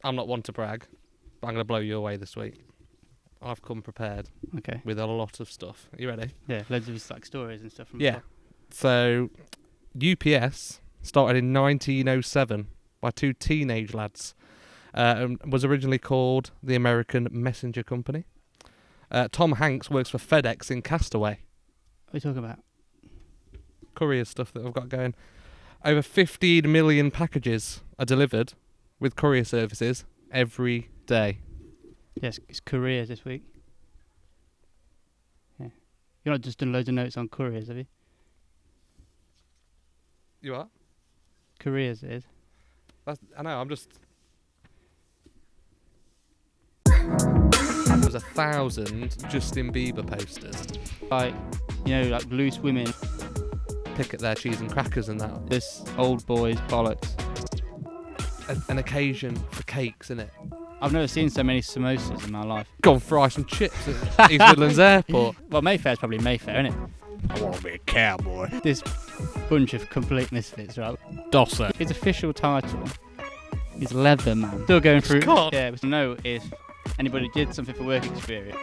I'm not one to brag, but I'm going to blow you away this week. I've come prepared. Okay. With a lot of stuff. Are you ready? Yeah, loads of like stories and stuff from Yeah. So, UPS started in 1907 by two teenage lads. Was originally called the American Messenger Company. Tom Hanks works for FedEx in Castaway. What are you talking about? Courier stuff that I've got going. Over 15 million packages are delivered with courier services every day. Yes, it's couriers this week. Yeah. You're not just doing loads of notes on couriers, have you? You are? Couriers it is. I know, I'm just... There's 1,000 Justin Bieber posters. Like, like loose women. Pick at their cheese and crackers and that. This old boy's bollocks. An occasion for cakes, innit? I've never seen so many samosas in my life. Go and fry some chips at East Midlands Airport. Well, Mayfair's probably Mayfair, innit? I want to be a cowboy. This bunch of complete misfits, right? Dosser. His official title is Leatherman. Still going through. God. Yeah, but to know if anybody did something for work experience.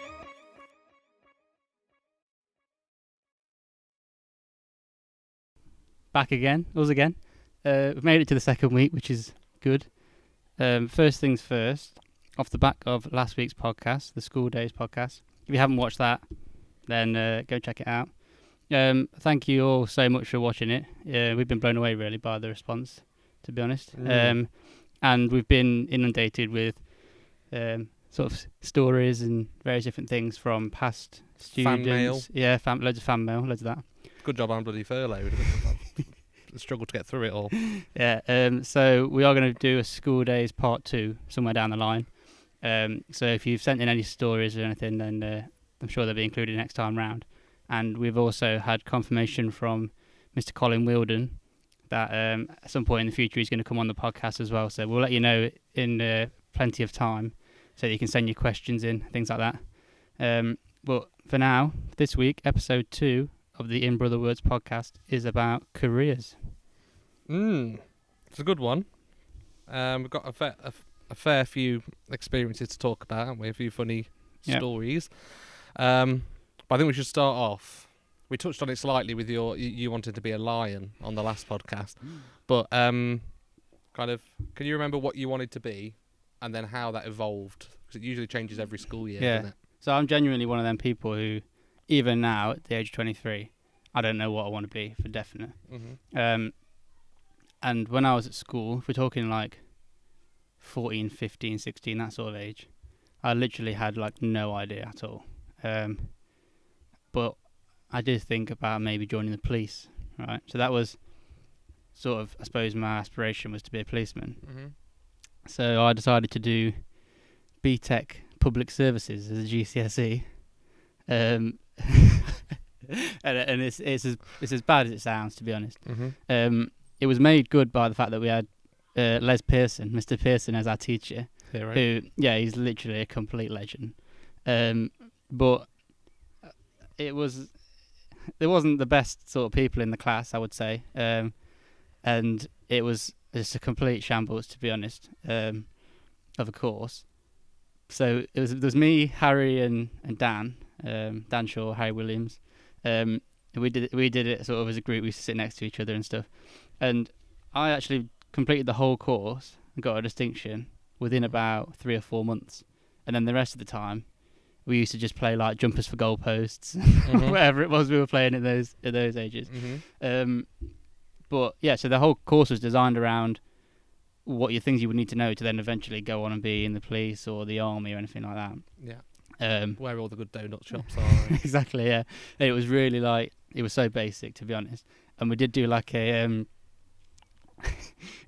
Back again, us again. We've made it to the second week, which is good. First things first, off the back of last week's podcast, the School Days podcast. If you haven't watched that, then go check it out. Thank you all so much for watching it. We've been blown away really by the response, to be honest. And we've been inundated with sort of stories and various different things from past students. Fan mail. Yeah, loads of fan mail, loads of that. Good job I'm bloody furloughed. Struggle to get through it all. Yeah, so we are going to do a School Days part 2 somewhere down the line. So if you've sent in any stories or anything, then I'm sure they'll be included next time round. And we've also had confirmation from Mr. Colin Wilden that at some point in the future he's going to come on the podcast as well. So we'll let you know in plenty of time so that you can send your questions in, things like that. But for now, this week, episode 2 of the In Brother Words podcast is about careers. It's a good one. We've got a fair few experiences to talk about, haven't we? A few funny stories. But I think we should start off. We touched on it slightly with you wanted to be a lion on the last podcast. But kind of, can you remember what you wanted to be and then how that evolved? Because it usually changes every school year, doesn't it? So I'm genuinely one of them people who, even now at the age of 23, I don't know what I want to be for definite. Mm-hmm. And when I was at school, if we're talking like 14, 15, 16, that sort of age, I literally had like no idea at all. But I did think about maybe joining the police, right? So that was sort of, I suppose, my aspiration was to be a policeman. Mm-hmm. So I decided to do BTEC Public Services as a GCSE. And it's as bad as it sounds, to be honest. Mm-hmm. It was made good by the fact that we had Les Pearson, Mr. Pearson, as our teacher. Yeah, right. Who, he's literally a complete legend. But there wasn't the best sort of people in the class, I would say. And it was just a complete shambles, to be honest, of a course. So there was me, Harry, and Dan, Dan Shaw, Harry Williams. We did it sort of as a group. We used to sit next to each other and stuff. And I actually completed the whole course and got a distinction within about 3 or 4 months. And then the rest of the time, we used to just play like jumpers for goalposts, mm-hmm. whatever it was we were playing in those ages. Mm-hmm. But yeah, so the whole course was designed around what things you would need to know to then eventually go on and be in the police or the army or anything like that. Yeah. Where all the good donut shops are. Exactly, yeah. And it was really it was so basic, to be honest. And we did do like it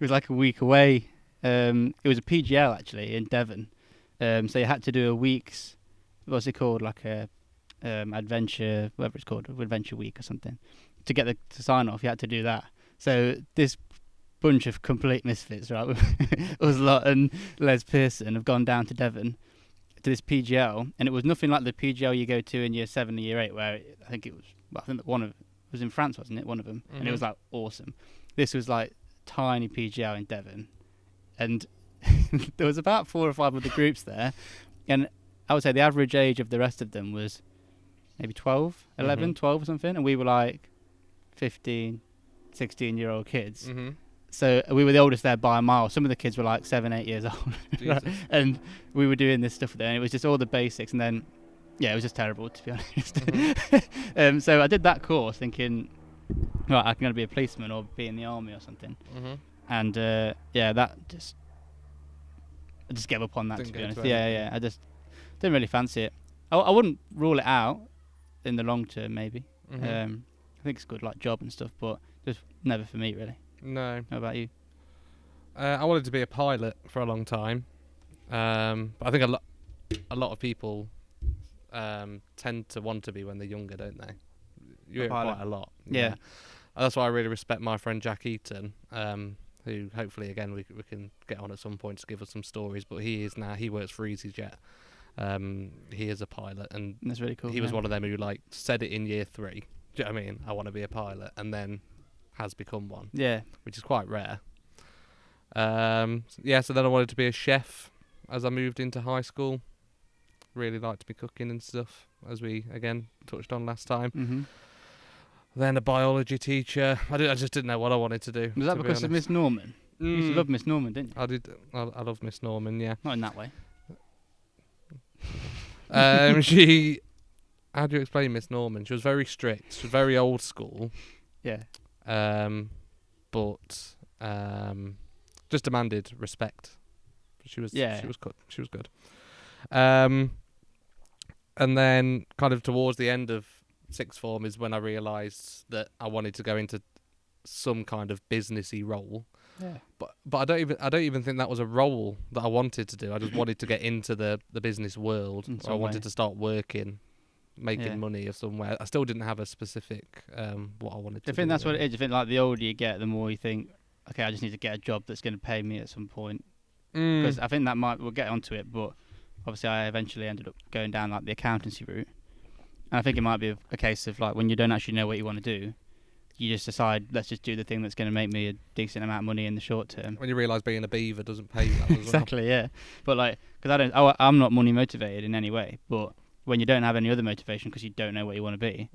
was like a week away. It was a PGL actually in Devon. So you had to do a week's, what's it called, like a adventure, whatever it's called, adventure week or something. To get to sign off, you had to do that. So this bunch of complete misfits, right, us lot and Les Pearson have gone down to Devon to this PGL, and it was nothing like the PGL you go to in year 7 or year 8, where I think that one of it was in France, wasn't it? One of them, mm-hmm. And it was like awesome. This was like tiny PGL in Devon, and there was about 4 or 5 of the groups there, and I would say the average age of the rest of them was maybe 12, 11, 12 or something, and we were like 15, 16-year-old kids. Mm-hmm. So we were the oldest there by a mile. Some of the kids were like 7, 8 years old. Right? And we were doing this stuff with them, and it was just all the basics, and then, yeah, it was just terrible, to be honest. Mm-hmm. So I did that course thinking, right, I'm going to be a policeman or be in the army or something. Mm-hmm. And, yeah, I just gave up on that, to be honest. Yeah, I just didn't really fancy it. I wouldn't rule it out in the long term, maybe. Mm-hmm. I think it's good, like job and stuff, but just never for me, really. No. How about you? I wanted to be a pilot for a long time, but I think a lot of people tend to want to be when they're younger, don't they? You hear it quite a lot. Yeah. That's why I really respect my friend Jack Eaton, who hopefully again we can get on at some point to give us some stories. But he works for EasyJet. He is a pilot, and that's really cool. He was one of them who like said it in year 3. Do you know what I mean? I want to be a pilot, and then has become one. Yeah, which is quite rare. So then I wanted to be a chef as I moved into high school. Really liked to be cooking and stuff, as we again touched on last time. Mm-hmm. Then a biology teacher. I just didn't know what I wanted to do. Was that because of Miss Norman? You used to love Miss Norman, didn't you? I did. I love Miss Norman. Yeah. Not in that way. She. How do you explain Miss Norman? She was very strict. She was very old school. Yeah. But just demanded respect. She was. Yeah. She was good. She was good. And then, kind of towards the end of sixth form, is when I realised that I wanted to go into some kind of businessy role. Yeah. But I don't even think that was a role that I wanted to do. I just wanted to get into the business world. I wanted to start working, making money or somewhere. I still didn't have a specific what I wanted to do. I think that's what it is. I think like the older you get, the more you think, okay, I just need to get a job that's going to pay me at some point. Because I think that we'll get onto it, but obviously I eventually ended up going down like the accountancy route. And I think it might be a case of like when you don't actually know what you want to do, you just decide, let's just do the thing that's going to make me a decent amount of money in the short term. When you realise being a beaver doesn't pay you that as exactly, well. yeah. But like, because I'm not money motivated in any way, but when you don't have any other motivation because you don't know what you want to be,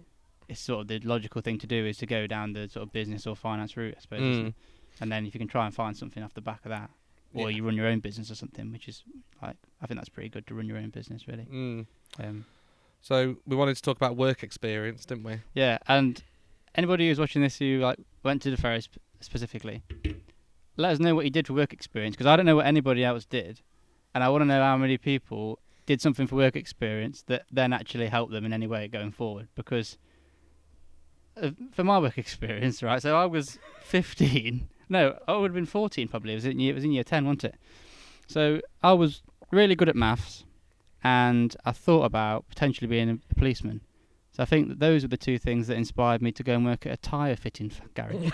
it's sort of the logical thing to do is to go down the sort of business or finance route, I suppose. Isn't it? And then if you can try and find something off the back of that, or you run your own business or something, which is like, I think that's pretty good to run your own business, really. So we wanted to talk about work experience, didn't we? Yeah, and anybody who's watching this who like went to the ferry specifically, let us know what you did for work experience, because I don't know what anybody else did, and I want to know how many people did something for work experience that then actually helped them in any way going forward. Because for my work experience, right, so I was 15. No, I would have been 14 probably. It was in year 10, wasn't it? So I was really good at maths, and I thought about potentially being a policeman. So I think that those are the two things that inspired me to go and work at a tyre fitting garage.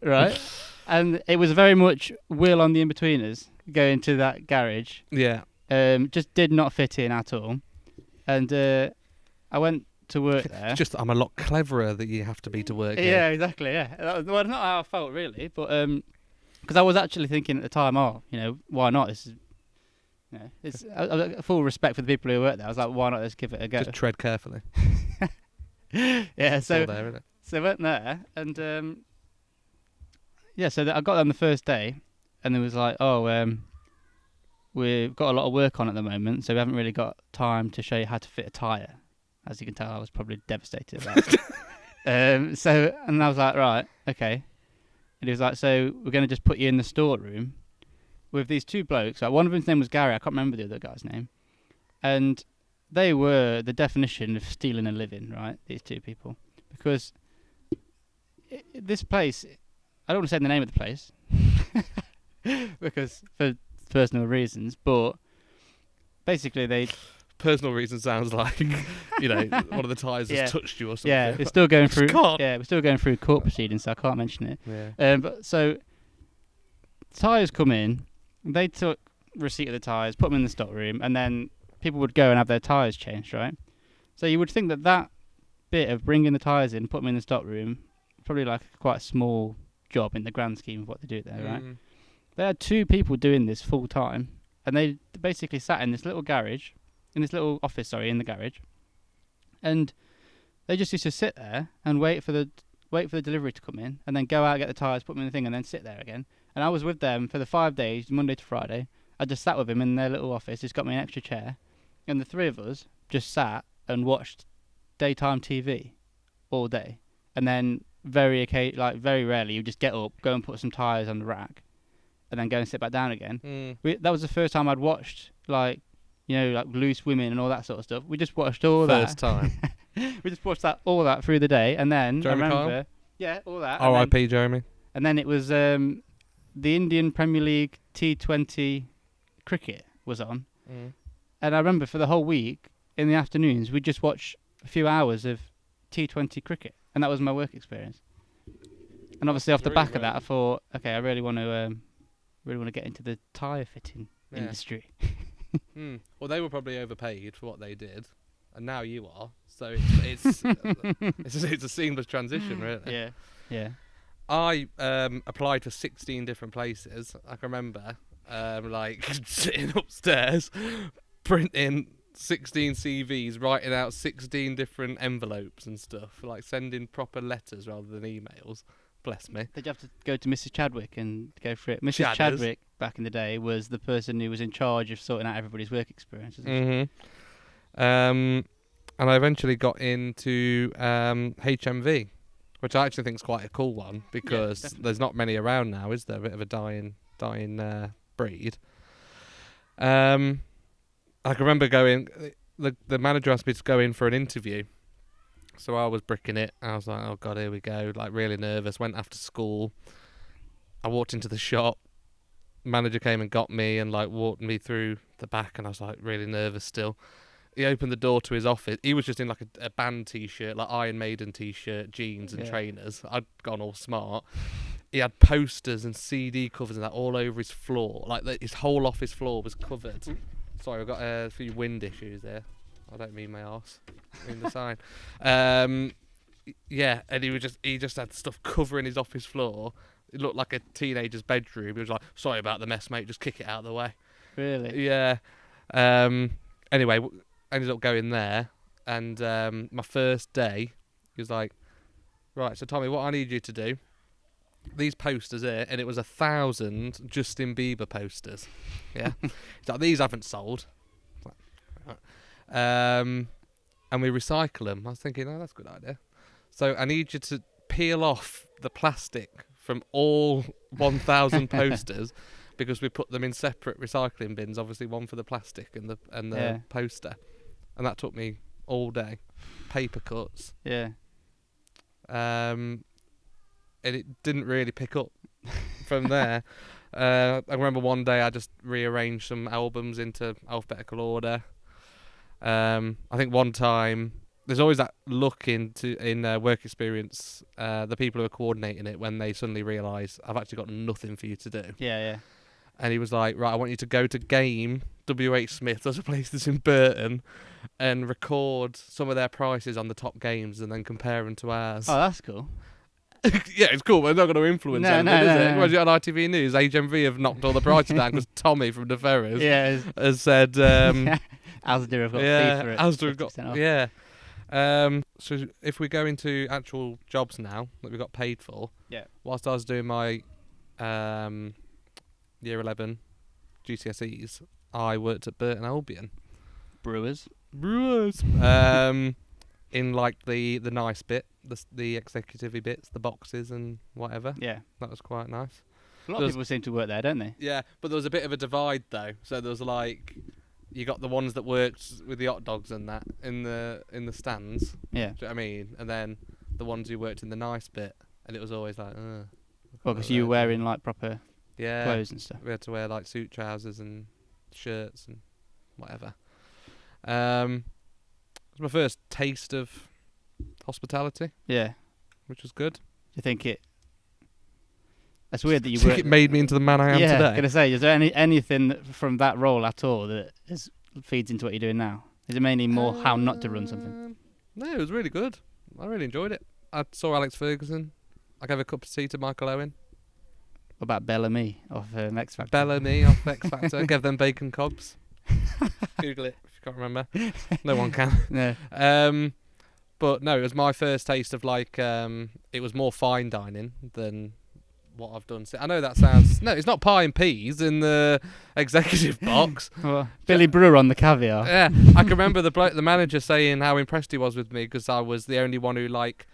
Right? And it was very much Will on the In-Betweeners going to that garage. Yeah. Just did not fit in at all. And I went to work there. It's just I'm a lot cleverer that you have to be to work here. Yeah, exactly, yeah. Well, not how I felt, really, but because I was actually thinking at the time, why not? This is, it's full respect for the people who work there. I was like, why not? Let's give it a go. Just tread carefully. Yeah, so there, isn't it? So I went there, and so I got there on the first day, and there was like, we've got a lot of work on at the moment, so we haven't really got time to show you how to fit a tyre. As you can tell, I was probably devastated about it. And I was like, right, okay. And he was like, so we're going to just put you in the storeroom with these two blokes. Like, one of them's name was Gary. I can't remember the other guy's name. And they were the definition of stealing a living, right? These two people. Because this place, I don't want to say the name of the place, because for personal reasons, but basically they... Personal reason sounds like, one of the tyres has touched you or something. Yeah, it's still going through. Yeah, we're still going through court proceedings, so I can't mention it. Yeah. But so tyres come in, they took receipt of the tyres, put them in the stock room, and then people would go and have their tyres changed, right? So you would think that bit of bringing the tyres in, put them in the stock room, probably like quite a small job in the grand scheme of what they do there, right? They had 2 people doing this full time, and they basically sat in this little garage, in this little office, in the garage, and they just used to sit there and wait for the delivery to come in, and then go out, get the tyres, put them in the thing, and then sit there again. And I was with them for the 5 days, Monday to Friday. I just sat with him in their little office. Just got me an extra chair, and the 3 of us just sat and watched daytime TV all day. And then very rarely, you just get up, go and put some tyres on the rack, and then go and sit back down again. That was the first time I'd watched like Loose Women and all that sort of stuff. We just watched all that. First time. We just watched all that through the day, and then Jeremy I remember, Kyle? yeah, all that. R.I.P. Jeremy. And then it was the Indian Premier League T20 cricket was on, and I remember for the whole week in the afternoons we'd just watch a few hours of T20 cricket, and that was my work experience. And obviously off the back of that, I thought, okay, I really want to get into the tyre fitting industry. Well, they were probably overpaid for what they did, and now you are. So it's it's a seamless transition, really. Yeah. I applied for 16 different places. I can remember sitting upstairs, printing 16 CVs, writing out 16 different envelopes and stuff, like sending proper letters rather than emails. Bless me. Did you have to go to Mrs. Chadwick and go for it? Mrs. Chadwick back in the day was the person who was in charge of sorting out everybody's work experiences. And I eventually got into HMV, which I actually think is quite a cool one because there's not many around now, is there? A bit of a dying breed. I can remember going. The manager asked me to go in for an interview. So I was bricking it. I was like, oh, God, here we go. Like, really nervous. Went after school. I walked into the shop. Manager came and got me and, walked me through the back. And I was, really nervous still. He opened the door to his office. He was just in, a band T-shirt, Iron Maiden T-shirt, jeans and trainers. I'd gone all smart. He had posters and CD covers and that all over his floor. His whole office floor was covered. Sorry, I've got a few wind issues there. I don't mean my arse. I mean the sign. Yeah, and he just had stuff covering his office floor. It looked like a teenager's bedroom. He was like, sorry about the mess, mate. Just kick it out of the way. Really? Yeah. Anyway, ended up going there. And my first day, he was like, right, so Tommy, what I need you to do, these posters here, and it was 1,000 Justin Bieber posters. Yeah. He's like, these haven't sold. And we recycle them. I was thinking, oh, that's a good idea. So I need you to peel off the plastic from all 1,000 posters because we put them in separate recycling bins. Obviously, one for the plastic and the poster. And that took me all day. Paper cuts. Yeah. And it didn't really pick up from there. I remember one day I just rearranged some albums into alphabetical order. I think one time there's always that look in work experience, the people who are coordinating it when they suddenly realise I've actually got nothing for you to do. Yeah. And he was like, right, I want you to go to Game, WH Smith, there's a place that's in Burton, and record some of their prices on the top games and then compare them to ours. Oh, that's cool. Yeah, it's cool, but it's not going to influence anything, is it? Imagine on ITV News, HMV have knocked all the prices down because Tommy from the Ferries has said... Asda have got fee for it. Asda have got... Yeah. So if we go into actual jobs now that we got paid for, whilst I was doing my Year 11 GCSEs, I worked at Burton Albion. Brewers. In the nice bit, the executive-y bits, the boxes and whatever. Yeah. That was quite nice. A lot of people seem to work there, don't they? Yeah, but there was a bit of a divide though. So there was you got the ones that worked with the hot dogs and that in the stands. Yeah. Do you know what I mean? And then the ones who worked in the nice bit, and it was always like, well, because you were wearing proper clothes and stuff. We had to wear suit trousers and shirts and whatever. It was my first taste of hospitality. Yeah. Which was good. Do you think it... That's weird that you it made me into the man I am today. Yeah, I'm going to say, is there anything from that role at all that feeds into what you're doing now? Is it mainly more how not to run something? No, it was really good. I really enjoyed it. I saw Alex Ferguson. I gave a cup of tea to Michael Owen. about Bellamy of X Factor? Bellamy off X Factor. Give them bacon cobs. Google it if you can't remember. No one can. No. But no, it was my first taste of like it was more fine dining than what I've done. I know that sounds no, it's not pie and peas in the executive box. Well, Billy Brewer on the caviar. Yeah, I can remember the manager saying how impressed he was with me because I was the only one who like.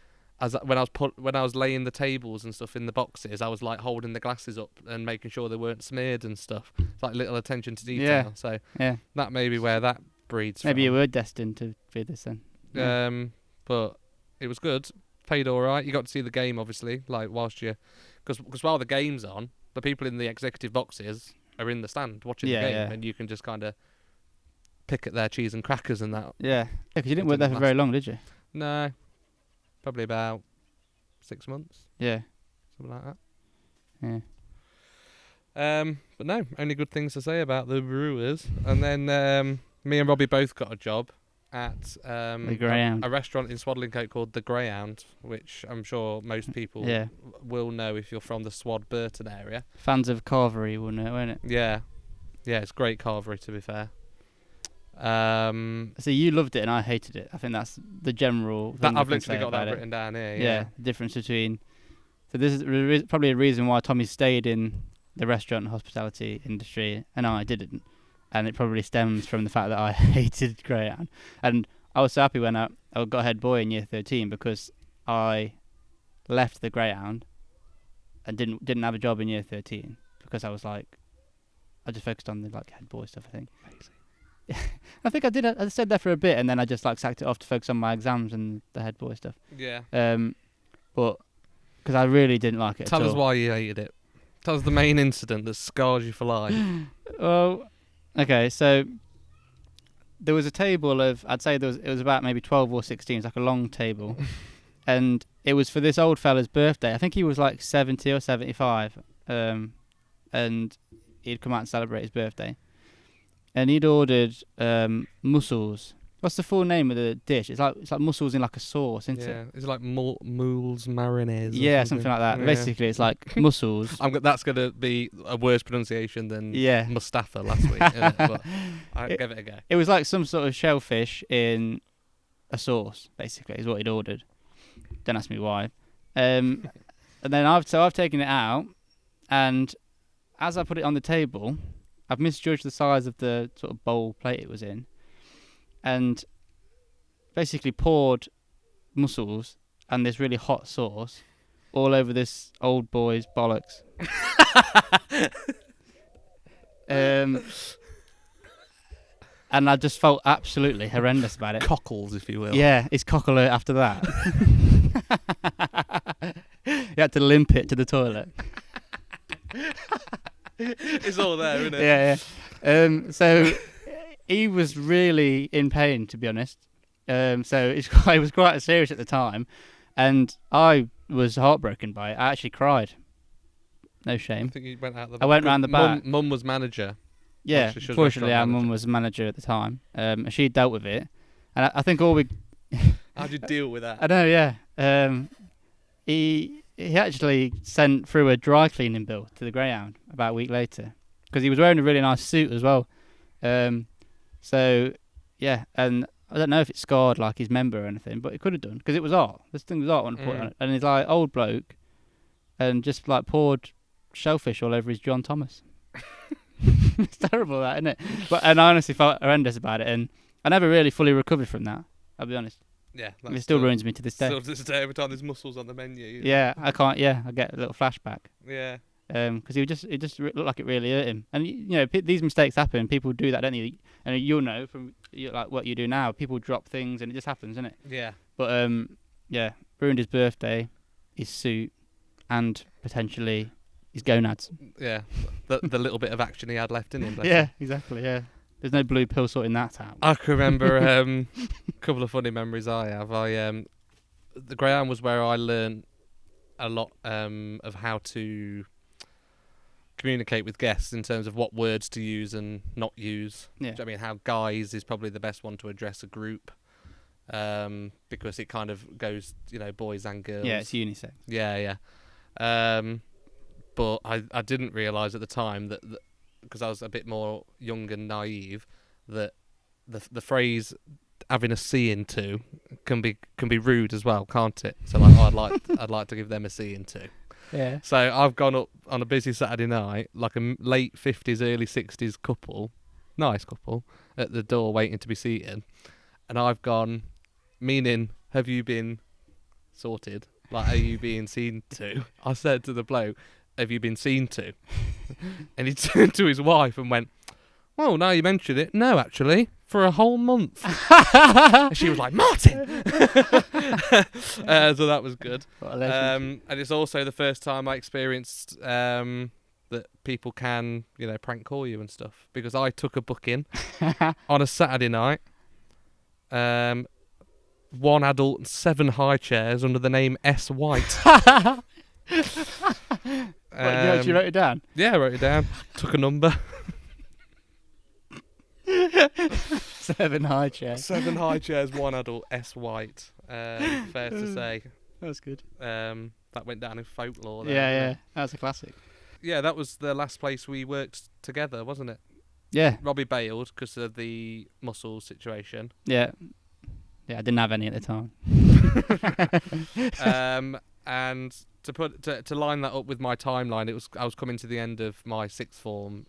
When I was laying the tables and stuff in the boxes, I was like holding the glasses up and making sure they weren't smeared and stuff. It's like little attention to detail. Yeah. So Yeah. that may be where that breeds Maybe you from. were destined to be this then. Yeah. But it was good. Paid all right. You got to see the game, obviously. Like whilst you, because while the game's on, the people in the executive boxes are in the stand watching the game, and you can just kind of pick at their cheese and crackers and that. Yeah. Because you didn't work there for very long, did you? No. Probably about 6 months. Yeah. Something like that. Yeah. But no, only good things to say about the Brewers. And then me and Robbie both got a job at the Greyhound. a restaurant in Swadlincote called the Greyhound, which I'm sure most people will know if you're from the Swad Burton area. Fans of carvery will know, won't it? Yeah. Yeah, it's great carvery, to be fair. So you loved it and I hated it. I think that's the general thing I've literally got that written down here. Yeah, the difference between. So this is probably a reason why Tommy stayed in the restaurant and hospitality industry and I didn't, and it probably stems from the fact that I hated Greyhound. And I was so happy when I got head boy in year 13 because I left the Greyhound and didn't have a job in year 13 because I was like, I just focused on the like head boy stuff. I think. Amazing. I think I did. I stayed there for a bit, and then I just like sacked it off to focus on my exams and the head boy stuff. Yeah. But because I really didn't like it. Tell at us all. why you hated it. Tell us the main incident that scars you for life. Well, okay. So there was a table of, I'd say it was about maybe 12 or 16. It's like a long table, and it was for this old fella's birthday. I think he was like 70 or 75, and he'd come out and celebrate his birthday. And he'd ordered mussels. What's the full name of the dish? It's like mussels in like a sauce, isn't it? Yeah, it's like moules marinaise. Yeah, something like that. Yeah. Basically, it's like mussels. That's going to be a worse pronunciation than Mustafa last week, isn't it? But I'll give it a go. It was like some sort of shellfish in a sauce, basically, is what he'd ordered. Don't ask me why. And then I've taken it out, and as I put it on the table, I've misjudged the size of the sort of bowl plate it was in, and basically poured mussels and this really hot sauce all over this old boy's bollocks. And I just felt absolutely horrendous about it. Cockles, if you will. Yeah, his cockle after that. You had to limp it to the toilet. It's all there, isn't it? Yeah. So he was really in pain, to be honest. So it was quite serious at the time, and I was heartbroken by it. I actually cried. No shame. I think you went out the back. I went round the back. Mum was manager. Yeah, fortunately our mum was manager at the time. And she dealt with it, and I think all we. How'd you deal with that? I know, yeah. He actually sent through a dry cleaning bill to the Greyhound about a week later because he was wearing a really nice suit as well. So yeah, and I don't know if it scarred like his member or anything, but it could have done because it was art. This thing was art when I put it on it, and he's like old bloke, and just like poured shellfish all over his John Thomas. It's terrible, that, isn't it? And I honestly felt horrendous about it, and I never really fully recovered from that. I'll be honest. Yeah, it still ruins me to this day. Still to this day, every time there's mussels on the menu. Yeah, I can't. Yeah, I get a little flashback. Yeah. Because it just looked like it really hurt him, and you know these mistakes happen. People do that, don't you? And you'll know from like what you do now. People drop things, and it just happens, isn't it? Yeah. But yeah, ruined his birthday, his suit, and potentially his gonads. Yeah, the little bit of action he had left in him. Yeah, exactly. Yeah. There's no blue pill sorting that out. I can remember a couple of funny memories I have. The Greyhound was where I learned a lot of how to communicate with guests in terms of what words to use and not use. Yeah. I mean, how guys is probably the best one to address a group because it kind of goes, boys and girls. Yeah, it's unisex. Yeah. but I didn't realise at the time that because I was a bit more young and naive, that the phrase having a C in two can be rude as well, can't it? So like, I'd like to give them a C in two. Yeah. So I've gone up on a busy Saturday night, like a late 50s, early 60s couple, nice couple, at the door waiting to be seated, and I've gone, meaning, have you been sorted? Like, are you being seen to? I said to the bloke, have you been seen to? And he turned to his wife and went, well, now you mention it, no, actually, for a whole month. And she was like, Martin! So that was good. And it's also the first time I experienced that people can, prank call you and stuff. Because I took a booking on a Saturday night. 1 adult and 7 high chairs under the name S. White. You actually wrote it down? Yeah, I wrote it down. Took a number. 7 high chairs. 7 high chairs, 1 adult, S. White. Fair to say. That's good. That went down in folklore. Yeah. That's a classic. Yeah, that was the last place we worked together, wasn't it? Yeah. Robbie bailed because of the muscle situation. Yeah. Yeah, I didn't have any at the time. And to line that up with my timeline, I was coming to the end of my sixth form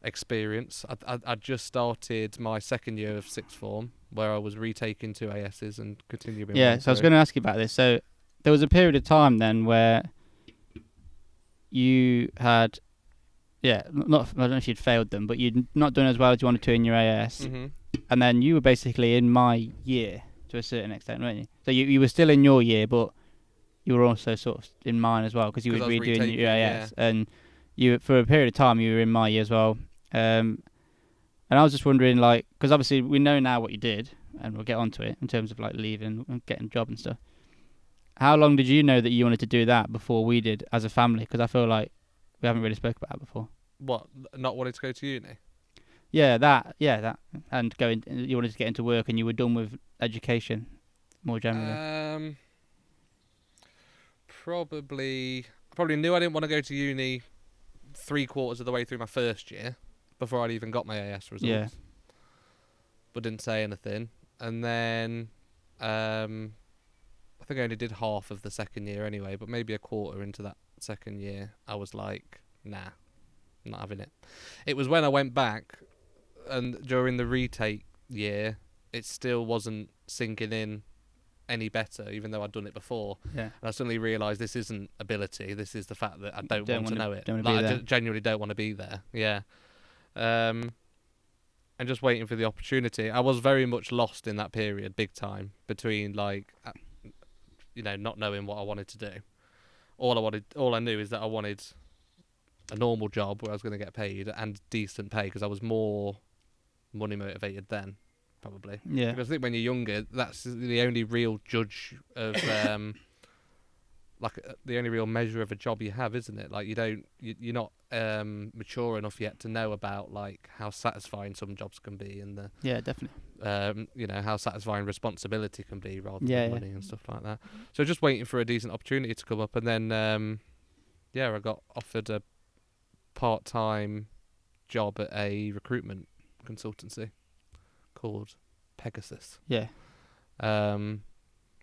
experience. I'd just started my second year of sixth form, where I was retaking 2 ASs and continuing. Yeah, so I was going to ask you about this. So there was a period of time then where you had, I don't know if you'd failed them, but you'd not done as well as you wanted to in your AS. Mm-hmm. And then you were basically in my year to a certain extent, weren't you? So you were still in your year, but you were also sort of in mine as well, because you were redoing your AS. Yeah. And you, for a period of time, you were in my year as well. And I was just wondering, like, because obviously we know now what you did, and we'll get onto it in terms of like leaving and getting a job and stuff. How long did you know that you wanted to do that before we did as a family? Because I feel like we haven't really spoke about that before. What, not wanting to go to uni? Yeah, that, and you wanted to get into work, and you were done with education more generally. Probably knew I didn't want to go to uni 3/4 of the way through my first year before I'd even got my AS results. Yeah. But didn't say anything. And then I think I only did half of the second year anyway, but maybe a quarter into that second year, I was like, nah, I'm not having it. It was when I went back, and during the retake year, it still wasn't sinking in any better, even though I'd done it before. Yeah. And I suddenly realised this isn't ability, this is the fact that I don't want to know it. I genuinely don't want to be there. Yeah. And just waiting for the opportunity. I was very much lost in that period, big time, between like, not knowing what I wanted to do. All I knew is that I wanted a normal job where I was going to get paid and decent pay, because I was more money motivated then, probably. Yeah. Because I think when you're younger, that's the only real judge of the only real measure of a job you have, isn't it? Like you're not mature enough yet to know about like how satisfying some jobs can be, and definitely. How satisfying responsibility can be rather than money and stuff like that. So just waiting for a decent opportunity to come up, and then I got offered a part-time job at a recruitment consultancy called Pegasus. Yeah. But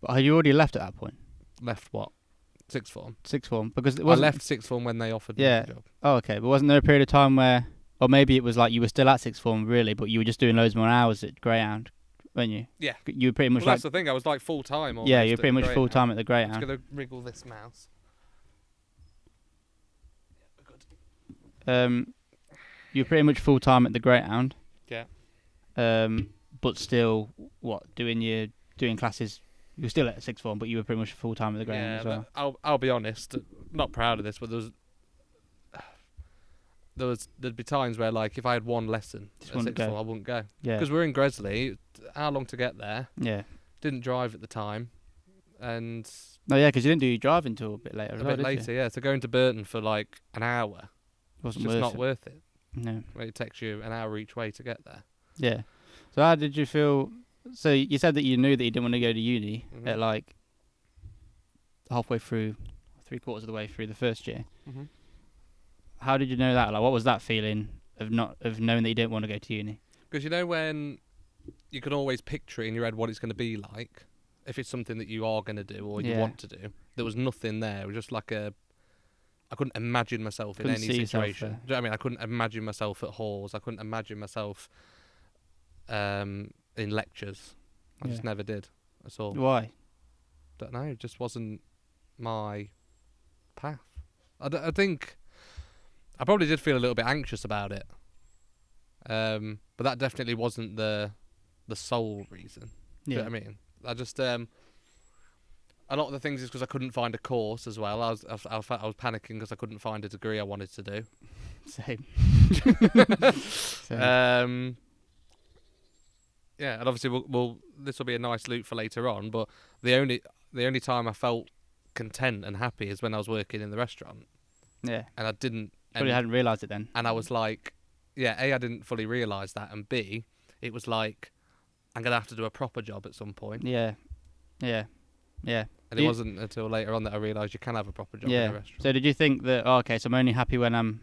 had you already left at that point? Left what? Sixth form. Sixth form, because I left sixth form when they offered me the job. Oh, okay. But wasn't there a period of time where, or maybe it was like you were still at sixth form really, but you were just doing loads more hours at Greyhound, weren't you? Yeah. You were pretty much that's the thing. I was like full time. Yeah, you were pretty much full time at the Greyhound. I'm just gonna wriggle this mouse. You were pretty much full time at the Greyhound. Yeah. But still, doing classes. You were still at sixth form, but you were pretty much full time at the Greyhound as well. I'll be honest, not proud of this, but there'd be times where like if I had one lesson at sixth form, I wouldn't go. Yeah. Because we're in Gresley. How long to get there? Yeah. Didn't drive at the time, and. No, yeah, because you didn't do your driving until a bit later. A bit later, yeah. So going to Burton for like an hour. Wasn't just not worth it. No. It takes you an hour each way to get there. Yeah. So how did you feel? So you said that you knew that you didn't want to go to uni at like halfway through 3/4 of the way through the first year. Mm-hmm. How did you know that? Like, what was that feeling of knowing that you didn't want to go to uni? Because when you can always picture it in your head what it's going to be like, if it's something that you are going to do or you want to do. There was nothing there. It was just like I couldn't imagine myself in any situation. Do you know what I mean? I couldn't imagine myself at halls. I couldn't imagine myself in lectures. I just never did at all. Why? Don't know. It just wasn't my path. I think I probably did feel a little bit anxious about it. But that definitely wasn't the sole reason. Do you know what I mean? I just a lot of the things is because I couldn't find a course as well. I was panicking because I couldn't find a degree I wanted to do. Same. Yeah, and obviously this will be a nice loop for later on. But the only time I felt content and happy is when I was working in the restaurant. Yeah. And I didn't. Probably hadn't realised it then. And I was like, A, I didn't fully realise that, and B, it was like, I'm going to have to do a proper job at some point. Yeah. And it wasn't until later on that I realised you can have a proper job in a restaurant. So did you think that, so I'm only happy when I'm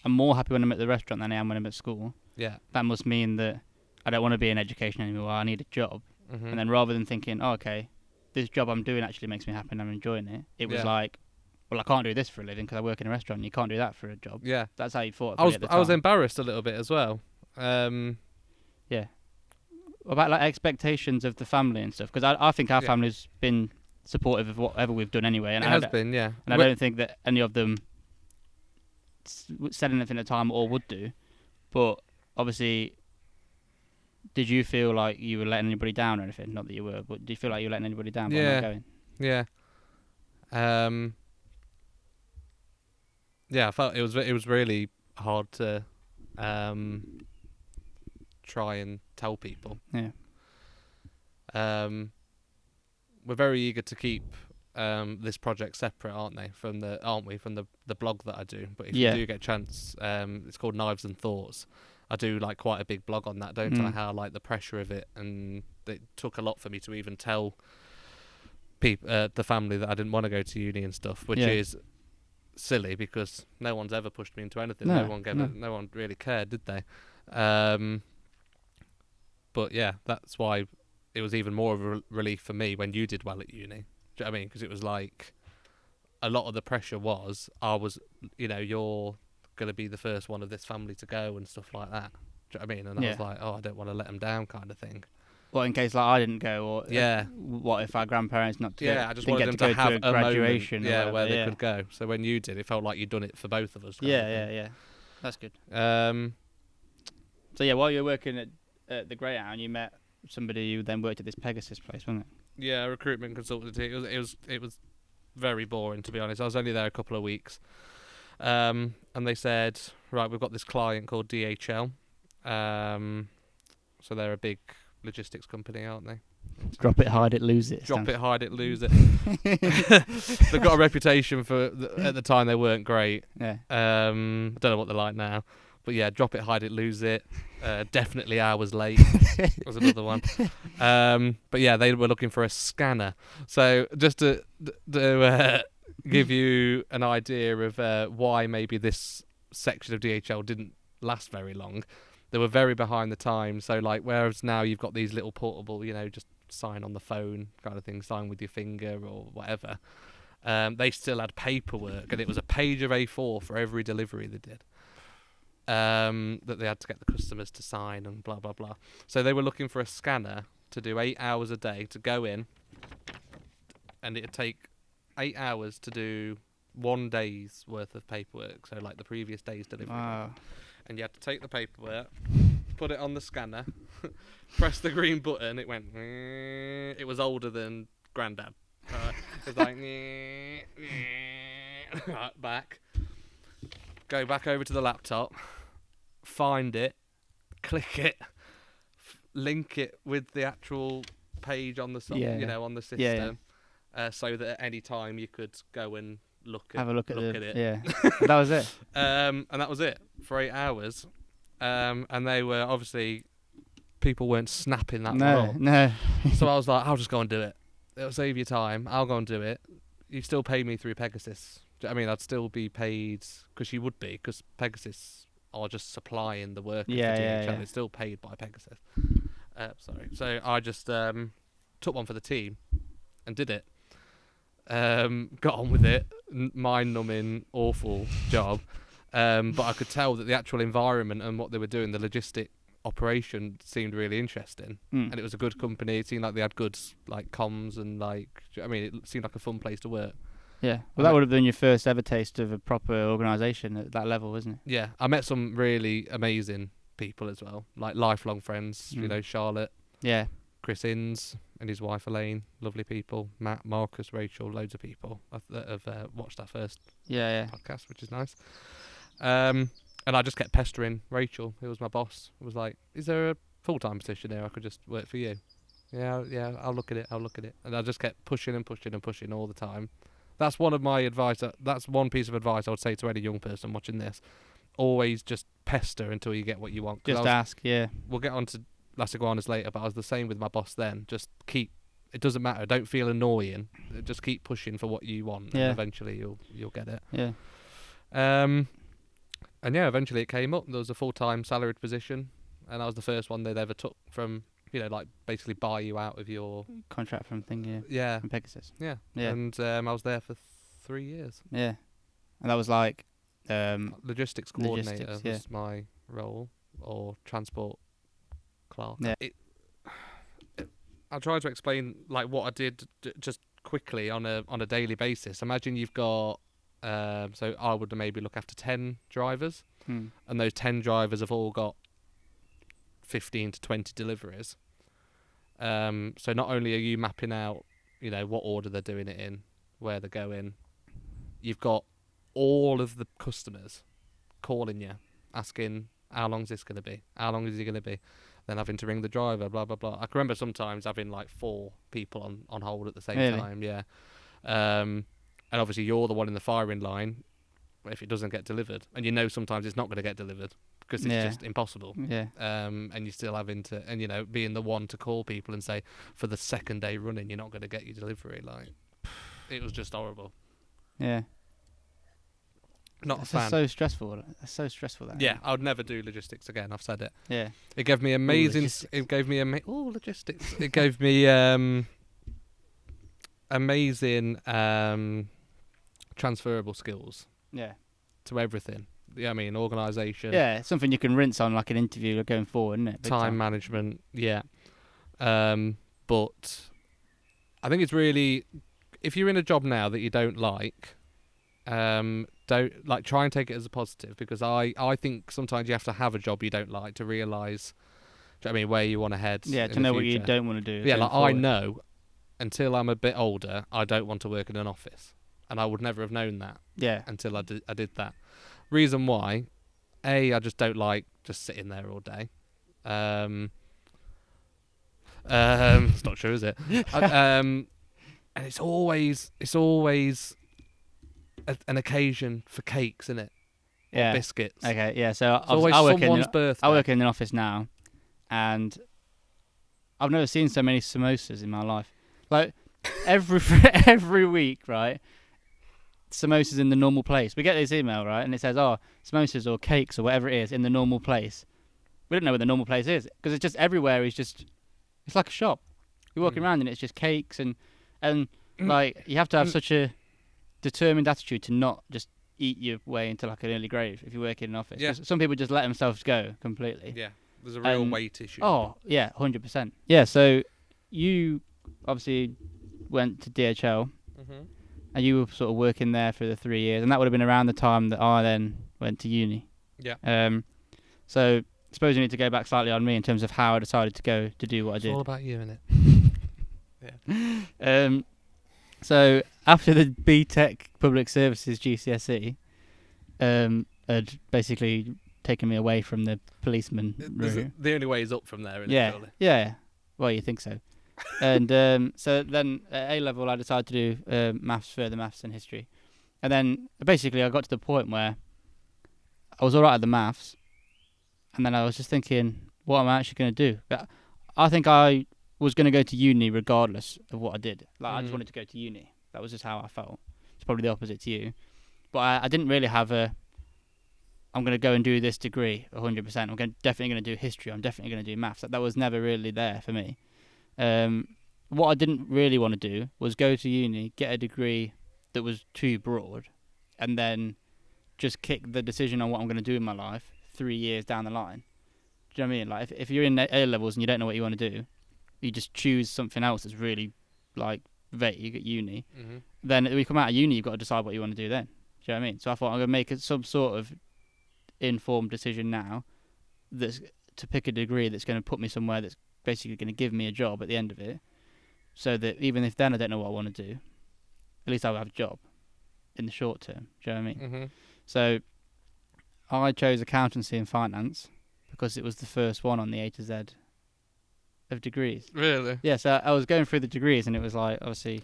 more happy when I'm at the restaurant than I am when I'm at school? Yeah. That must mean that I don't want to be in education anymore. I need a job. Mm-hmm. And then rather than thinking, this job I'm doing actually makes me happy and I'm enjoying it, it was like, well, I can't do this for a living because I work in a restaurant. You can't do that for a job. Yeah. That's how you thought about it at the time. I was embarrassed a little bit as well. Yeah. About like expectations of the family and stuff, because I think our family's been supportive of whatever we've done anyway. And it has been, yeah. And I don't think that any of them said anything at the time or would do. But obviously, did you feel like you were letting anybody down or anything? Not that you were, but do you feel like you were letting anybody down by not going? Yeah. Yeah, I felt it was really hard to try and tell people. Yeah. We're very eager to keep this project separate, aren't we? From the blog that I do. But if you do get a chance, it's called Knives and Thoughts. I do like quite a big blog on that, don't I? How like the pressure of it, and it took a lot for me to even tell people, the family, that I didn't want to go to uni and stuff, which is silly because no one's ever pushed me into anything. No one really cared, did they? But yeah, that's why it was even more of a relief for me when you did well at uni. Do you know what I mean? Because it was like a lot of the pressure was you're going to be the first one of this family to go and stuff like that. Do you know what I mean? And I was like, I don't want to let them down, kind of thing. Well, in case like I didn't go, or what if our grandparents not to go? I just wanted them to have a graduation, moment, where they could go. So when you did, it felt like you'd done it for both of us. Yeah. That's good. So yeah, while you were working at the Greyhound, you met somebody who then worked at this Pegasus place, wasn't it? Yeah, recruitment consultancy. It was very boring, to be honest. I was only there a couple of weeks, and they said, right, we've got this client called DHL. So they're a big logistics company, aren't they? Drop it, hide it, lose it. Drop it, hide it, lose it. They've got a reputation for at the time they weren't great. Yeah. I don't know what they're like now, but yeah, drop it, hide it, lose it. Definitely hours late was another one. But yeah, they were looking for a scanner. So just to give you an idea of why maybe this section of DHL didn't last very long. They were very behind the times. So like, whereas now you've got these little portable, just sign on the phone kind of thing, sign with your finger or whatever. They still had paperwork, and it was a page of A4 for every delivery they did. That they had to get the customers to sign and blah, blah, blah. So they were looking for a scanner to do 8 hours a day to go in, and it'd take 8 hours to do 1 day's worth of paperwork. So like the previous day's delivery. Wow. And you had to take the paperwork, put it on the scanner, press the green button, it went, it was older than Grandad. It was like, back. Go back over to the laptop, find it, click it, link it with the actual page on the on the system, so that at any time you could go and have a look at it. Yeah, that was it. And that was it for 8 hours. And they were obviously, people weren't snapping that long. No. So I was like, I'll just go and do it. It'll save you time. I'll go and do it. you still pay me through Pegasus. I mean, I'd still be paid because you would be, because Pegasus are just supplying the work of the DHL. It's still paid by Pegasus. Sorry. So I just took one for the team and did it. Got on with it. Mind-numbing, awful job. But I could tell that the actual environment and what they were doing, the logistic operation, seemed really interesting. And it was a good company. It seemed like they had good like comms and like, I mean, it seemed like a fun place to work. Yeah, well, that would have been your first ever taste of a proper organisation at that level, wasn't it? Yeah, I met some really amazing people as well, like lifelong friends. You know, Charlotte. Yeah. Chris Innes and his wife Elaine, lovely people. Matt, Marcus, Rachel, loads of people that have watched our first podcast, which is nice. And I just kept pestering Rachel, who was my boss. I was like, "Is there a full-time position here? I could just work for you." Yeah, I'll look at it. And I just kept pushing all the time. That's one of my advice. That's one piece of advice I would say to any young person watching this. Always just pester until you get what you want. Just ask, yeah. We'll get on to Las Iguanas later, but I was the same with my boss then. Just keep. It doesn't matter. Don't feel annoying. Just keep pushing for what you want, and eventually you'll get it. Yeah. And yeah, eventually it came up. There was a full-time salaried position, and that was the first one they'd ever took from, you know, like basically buy you out of your contract from thing, yeah, from Pegasus. Yeah. And I was there for 3 years. Yeah, and that was like logistics coordinator was my role, or transport clerk. Yeah. I'll try to explain like what I did just quickly on a daily basis. Imagine you've got so I would maybe look after 10 drivers, and those 10 drivers have all got 15 to 20 deliveries. So not only are you mapping out, you know, what order they're doing it in, where they're going, you've got all of the customers calling you, asking, how long is this going to be? How long is he going to be? Then having to ring the driver, blah, blah, blah. I can remember sometimes having like 4 people on hold at the same time, yeah. And obviously you're the one in the firing line if it doesn't get delivered. And you know sometimes it's not going to get delivered because it's just impossible. Yeah. And you're still having to, and you know, being the one to call people and say, for the second day running, you're not going to get your delivery. Like, it was just horrible. Yeah. Not a fan. That's so stressful. That's so stressful. That. Yeah, I would never do logistics again. I've said it. Yeah. It gave me amazing. It gave me logistics. It gave me amazing transferable skills. Yeah. To everything. Yeah, I mean, organisation. Yeah, something you can rinse on like an interview going forward, isn't it? Time management. Yeah. But I think it's really, if you're in a job now that you don't like, don't like try and take it as a positive, because I think sometimes you have to have a job you don't like to realise, do you know what I mean, where you want to head. Yeah, to know what you don't want to do. Yeah, like forward. I know until I'm a bit older, I don't want to work in an office, and I would never have known that. Yeah. Until I did that. Reason why, I just don't like just sitting there all day. It's not true, is it? And it's always an occasion for cakes, isn't it? Yeah. Or biscuits. Okay, yeah. So it's always someone's birthday. I work in an office now, and I've never seen so many samosas in my life. Like every week, right? Samosas in the normal place. We get this email, right, and it says, "Oh, samosas or cakes or whatever it is in the normal place." We don't know where the normal place is because it's just everywhere. It's like a shop. You're walking around and it's just cakes and like you have to have such a determined attitude to not just eat your way into like an early grave if you work in an office. Yeah. Some people just let themselves go completely. Yeah, there's a real weight issue. Oh, yeah, 100%. Yeah, so you obviously went to DHL and you were sort of working there for the 3 years, and that would have been around the time that I then went to uni. Yeah. So I suppose you need to go back slightly on me in terms of how I decided to go to do what I did. It's all about you, innit? Yeah. So after the BTEC Public Services GCSE had basically taken me away from the policeman route. The only way is up from there, isn't it? Surely? Yeah. Well, you think so. And so then at A-level I decided to do further maths and history. And then basically I got to the point where I was all right at the maths, and then I was just thinking, what am I actually going to do? I think I was going to go to uni regardless of what I did. Like I just wanted to go to uni. That was just how I felt. It's probably the opposite to you. But I didn't really have I'm going to go and do this degree 100%. I'm definitely going to do history. I'm definitely going to do maths. That was never really there for me. What I didn't really want to do was go to uni, get a degree that was too broad, and then just kick the decision on what I'm going to do in my life 3 years down the line. Do you know what I mean? Like, if you're in A levels and you don't know what you want to do, you just choose something else that's really like vague at uni. Mm-hmm. Then when you come out of uni, you've got to decide what you want to do then. Do you know what I mean? So I thought I'm going to make some sort of informed decision now that's to pick a degree that's going to put me somewhere that's basically going to give me a job at the end of it, so that even if then I don't know what I want to do, at least I'll have a job in the short term. Do you know what I mean? Mm-hmm. So I chose accountancy and finance because it was the first one on the A to Z of degrees. Really? Yeah, so I was going through the degrees and it was like, obviously,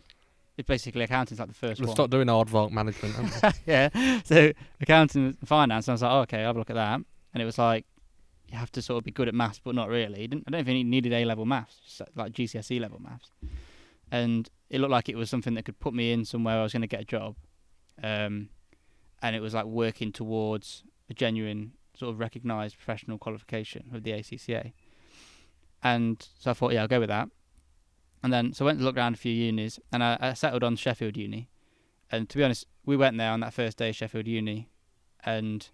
it's basically accounting's like the first We'll one. start doing aardvark management. Haven't we? Yeah, so accounting and finance, and I was like, oh, okay, I'll have a look at that. And it was like, you have to sort of be good at maths, but not really. I don't think you needed A-level maths, just like GCSE level maths. And it looked like it was something that could put me in somewhere I was going to get a job. And it was like working towards a genuine sort of recognised professional qualification with the ACCA. And so I thought, yeah, I'll go with that. And then, so I went to look around a few unis, and I settled on Sheffield Uni. And to be honest, we went there on that first day, Sheffield Uni, and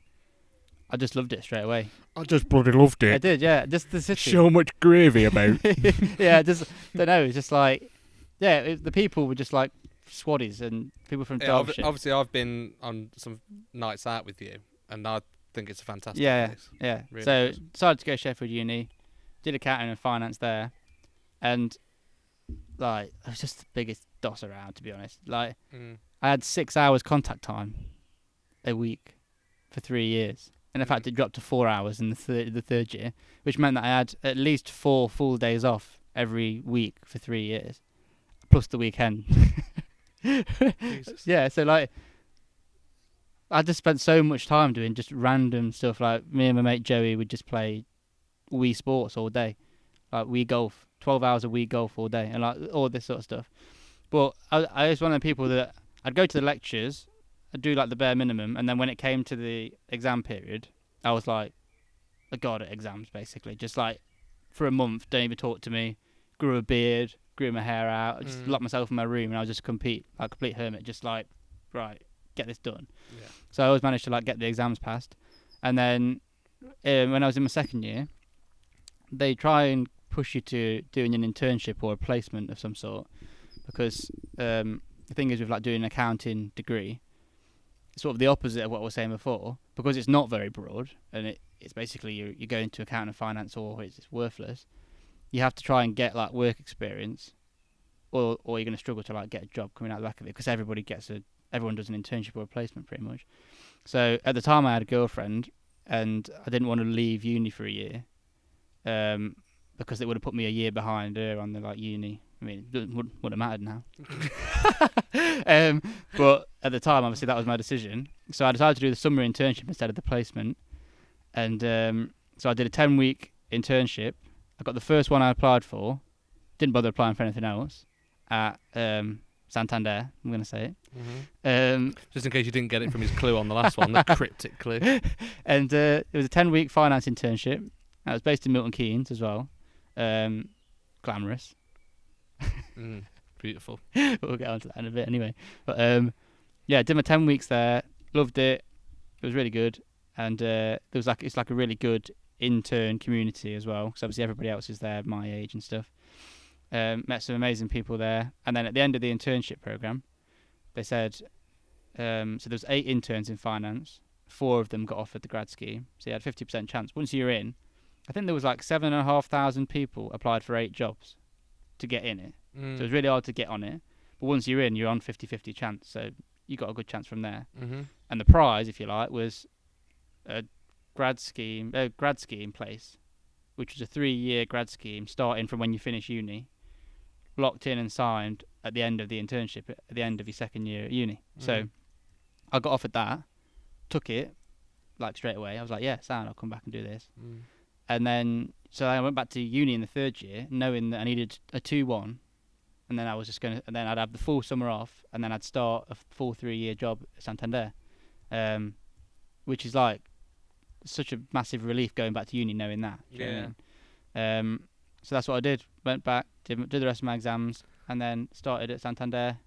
I just loved it straight away. I just bloody loved it. I did, yeah. Just the city. So much gravy about. Yeah, just don't know. It's just like, yeah, the people were just like swaddies and people from Derbyshire. Obviously, I've been on some nights out with you, and I think it's a fantastic place. Yeah. Really So is. decided to go to Sheffield Uni, did accounting and finance there, and like it was just the biggest doss around, to be honest. Like I had 6 hours contact time a week for 3 years. And in fact, it dropped to 4 hours in the third year, which meant that I had at least 4 full days off every week for 3 years, plus the weekend. Jesus. Yeah, so like, I just spent so much time doing just random stuff. Like me and my mate Joey would just play Wii Sports all day, like Wii Golf, 12 hours of Wii Golf all day, and like all this sort of stuff. But I was one of the people that I'd go to the lectures, I'd do like the bare minimum, and then when it came to the exam period, I was like a god at exams, basically. Just like for a month, don't even talk to me. Grew a beard, grew my hair out, just locked myself in my room, and I was just a complete hermit, just like, right, get this done. Yeah. So I always managed to like get the exams passed. And then when I was in my second year, they try and push you to doing an internship or a placement of some sort, because the thing is with like doing an accounting degree, it's sort of the opposite of what I was saying before, because it's not very broad and it's basically you go into accounting and finance or it's worthless. You have to try and get like work experience, or you're going to struggle to like get a job coming out the back of it, because everyone does an internship or a placement pretty much. So at the time I had a girlfriend and I didn't want to leave uni for a year, because it would have put me a year behind her on the like uni. I mean, it wouldn't have mattered now. But at the time, obviously, that was my decision. So I decided to do the summer internship instead of the placement. And so I did a 10-week internship. I got the first one I applied for. Didn't bother applying for anything else at Santander, I'm going to say it. Mm-hmm. Just in case you didn't get it from his clue on the last one, the cryptic clue. And it was a 10-week finance internship. I was based in Milton Keynes as well. Glamorous. Beautiful. We'll get onto that in a bit anyway. But yeah, did my 10 weeks there. Loved it. It was really good. And it's like a really good intern community as well, because obviously everybody else is there my age and stuff. Met some amazing people there. And then at the end of the internship program, they said, so there was 8 interns in finance. 4 of them got offered the grad scheme. So you had 50% chance. Once you're in, I think there was like 7,500 people applied for 8 jobs to get in it. So it was really hard to get on it. But once you're in, you're on 50-50 chance. So you got a good chance from there. Mm-hmm. And the prize, if you like, was a grad scheme place, which was a 3-year grad scheme starting from when you finish uni, locked in and signed at the end of the internship, at the end of your second year at uni. So I got offered that, took it, like straight away. I was like, yeah, sound, I'll come back and do this. And then, so I went back to uni in the third year, knowing that I needed a 2-1 and then I'd have the full summer off, and then I'd start a full 3-year job at Santander, which is like such a massive relief going back to uni knowing that. Do you know what I mean? So that's what I did. Went back, did the rest of my exams, and then started at Santander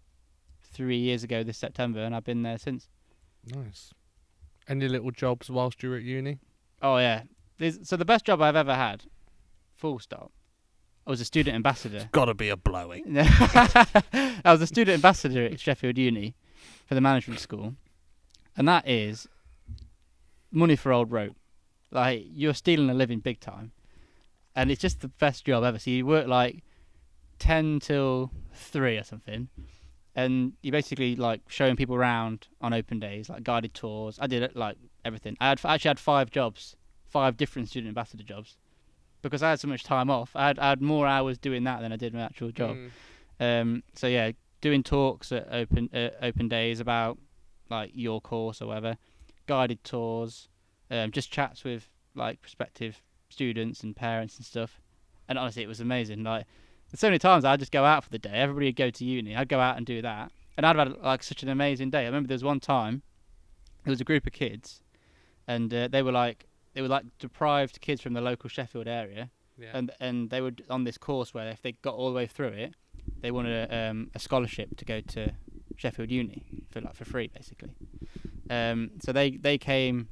3 years ago this September, and I've been there since. Nice. Any little jobs whilst you were at uni? Oh yeah. So the best job I've ever had, full stop, I was a student ambassador. It's got to be a blowy. I was a student ambassador at Sheffield Uni for the management school, and that is money for old rope. Like, you're stealing a living big time, and it's just the best job ever. So you work like 10 till 3 or something, and you're basically like showing people around on open days, like guided tours. I did it like everything. I actually had 5 jobs, 5 different student ambassador jobs, because I had so much time off. I had more hours doing that than I did my actual job. So yeah, doing talks at open days about like your course or whatever, guided tours, just chats with like prospective students and parents and stuff. And honestly, it was amazing. Like, there's so many times I'd just go out for the day. Everybody would go to uni. I'd go out and do that, and I'd have had like such an amazing day. I remember there was one time, there was a group of kids, and they were like deprived kids from the local Sheffield area, and they were on this course where if they got all the way through it, they wanted a scholarship to go to Sheffield Uni for free basically. So they came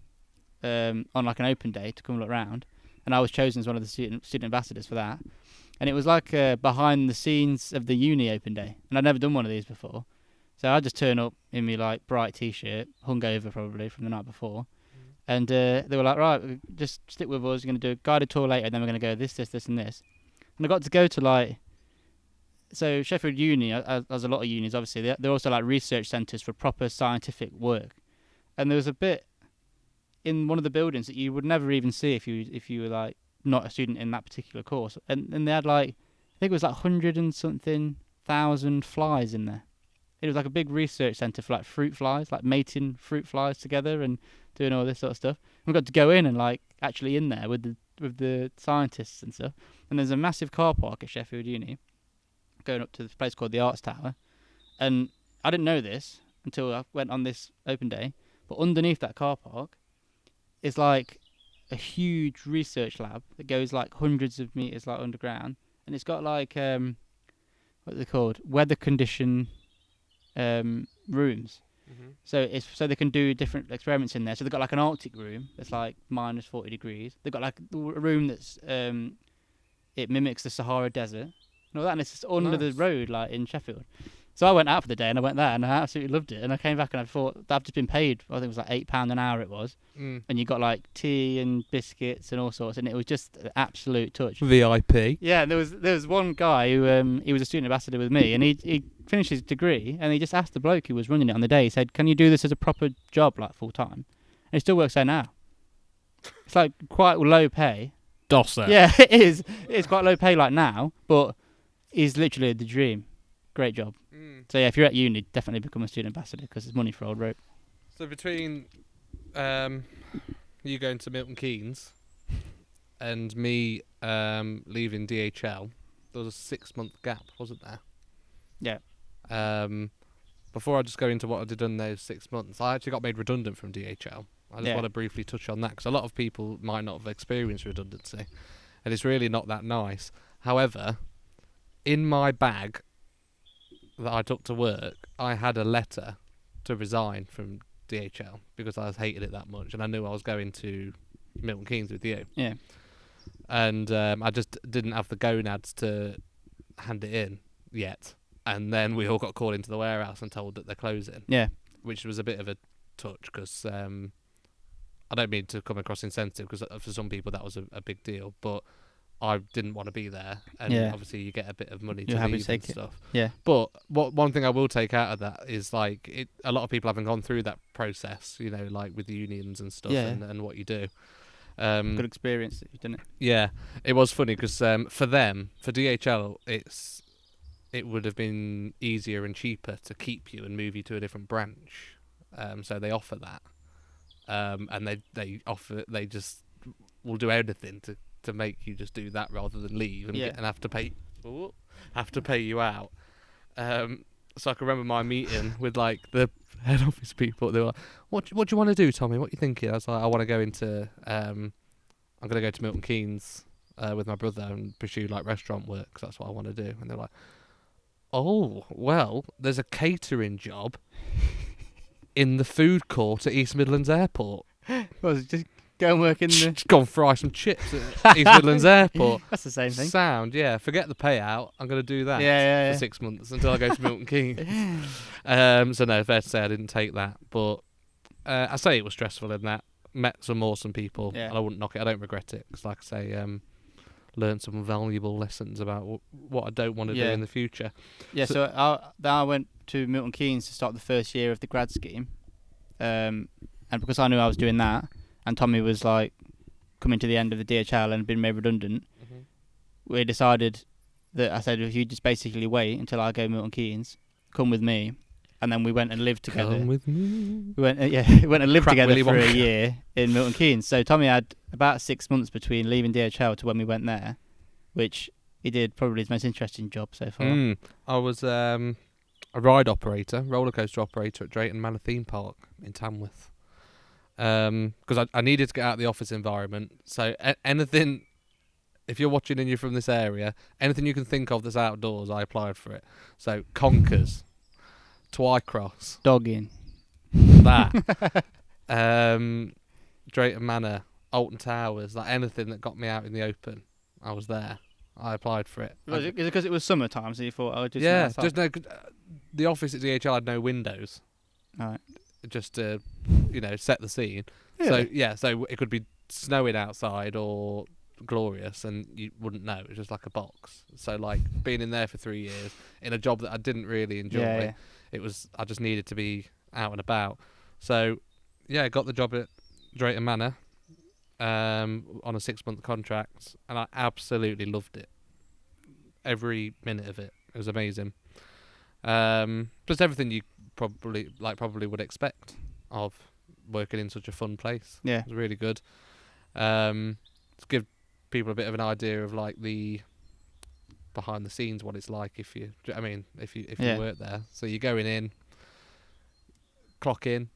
on like an open day to come look round, and I was chosen as one of the student ambassadors for that. And it was like behind the scenes of the uni open day, and I'd never done one of these before. So I just turn up in my like bright t-shirt, hungover probably from the night before. And they were like, right, just stick with us. You're going to do a guided tour later, and then we're going to go this, and this. And I got to go to like, so Sheffield Uni, as a lot of unis, obviously, they're also like research centres for proper scientific work. And there was a bit in one of the buildings that you would never even see if you were like not a student in that particular course. And they had like, I think it was like 100 and something thousand flies in there. It was like a big research centre for like fruit flies, like mating fruit flies together and doing all this sort of stuff. We got to go in and like actually in there with the scientists and stuff. And there's a massive car park at Sheffield Uni going up to this place called the Arts Tower. And I didn't know this until I went on this open day, but underneath that car park is like a huge research lab that goes like hundreds of meters like underground, and it's got like what are they called, weather condition rooms. So they can do different experiments in there. So they've got like an Arctic room that's like minus 40 degrees. They've got like a room that's it mimics the Sahara Desert and all that, and it's just under the road like in Sheffield. So I went out for the day and I went there and I absolutely loved it. And I came back and I thought, I've just been paid, I think it was like £8 an hour it was. And you got like tea and biscuits and all sorts, and it was just an absolute touch. VIP. Yeah, there was one guy who he was a student ambassador with me, and he finished his degree, and he just asked the bloke who was running it on the day, he said, can you do this as a proper job, like full time? And it still works there now. It's like quite low pay. Dosser. Yeah, it is. It's quite low pay like now, but it's literally the dream. Great job. So yeah, if you're at uni, definitely become a student ambassador because it's money for old rope. So between you going to Milton Keynes and me leaving DHL, there was a 6-month gap, wasn't there? Yeah. Before I just go into what I did in those 6 months, I actually got made redundant from DHL. I just want to briefly touch on that because a lot of people might not have experienced redundancy, and it's really not that nice. However, in my bag that I took to work, I had a letter to resign from DHL because I hated it that much, and I knew I was going to Milton Keynes with you. Yeah. And I just didn't have the gonads to hand it in yet. And then we all got called into the warehouse and told that they're closing. Yeah. Which was a bit of a touch because I don't mean to come across insensitive because for some people that was a big deal, but I didn't want to be there, and obviously you get a bit of money to leave and stuff. Yeah. But one thing I will take out of that is like a lot of people haven't gone through that process, you know, like with the unions and stuff, and what you do. Good experience that you've done it. Yeah, it was funny because for DHL, it would have been easier and cheaper to keep you and move you to a different branch. So they offer that, and they just will do anything to make you just do that rather than leave and have to pay you out. So I can remember my meeting with like the head office people. They were like, what do you want to do, Tommy? What are you thinking? I was like, I want to go into, I'm going to go to Milton Keynes with my brother and pursue like restaurant work 'cause that's what I want to do. And they're like, oh, well, there's a catering job in the food court at East Midlands Airport. Well, just go and work in the... Just go and fry some chips at East Midlands Airport. That's the same thing. Sound, yeah. Forget the payout. I'm going to do that Yeah. for 6 months until I go to Milton Keynes. So no, fair to say I didn't take that. But I say it was stressful in that. Met some awesome people. Yeah. And I wouldn't knock it. I don't regret it. Because like I say, learned some valuable lessons about what I don't want to do in the future. Yeah, so I went to Milton Keynes to start the first year of the grad scheme. And because I knew I was doing that, and Tommy was like coming to the end of the DHL and been made redundant, we decided that I said, if you just basically wait until I go Milton Keynes, come with me, and then we went and lived together. Come with me. We went and lived together for a year in Milton Keynes. So Tommy had about 6 months between leaving DHL to when we went there, which he did probably his most interesting job so far. I was a ride operator, roller coaster operator at Drayton Manor Theme Park in Tamworth. Because I needed to get out of the office environment. So anything, if you're watching and you're from this area, anything you can think of that's outdoors, I applied for it. So Conkers, Twycross, Dogging. that, Drayton Manor, Alton Towers, like anything that got me out in the open, I was there. I applied for it. Is it because it was summertime, so you thought, just the office at DHL had no windows. Right. Just to, set the scene. Really? So it could be snowing outside or glorious and you wouldn't know. It was just like a box. So like being in there for 3 years in a job that I didn't really enjoy, I just needed to be out and about. So I got the job at Drayton Manor on a 6-month contract and I absolutely loved it. Every minute of it. It was amazing. Just everything you probably would expect of working in such a fun place. Yeah, it was really good. To give people a bit of an idea of like the behind the scenes, what it's like if you work there. So you're going in, clock in,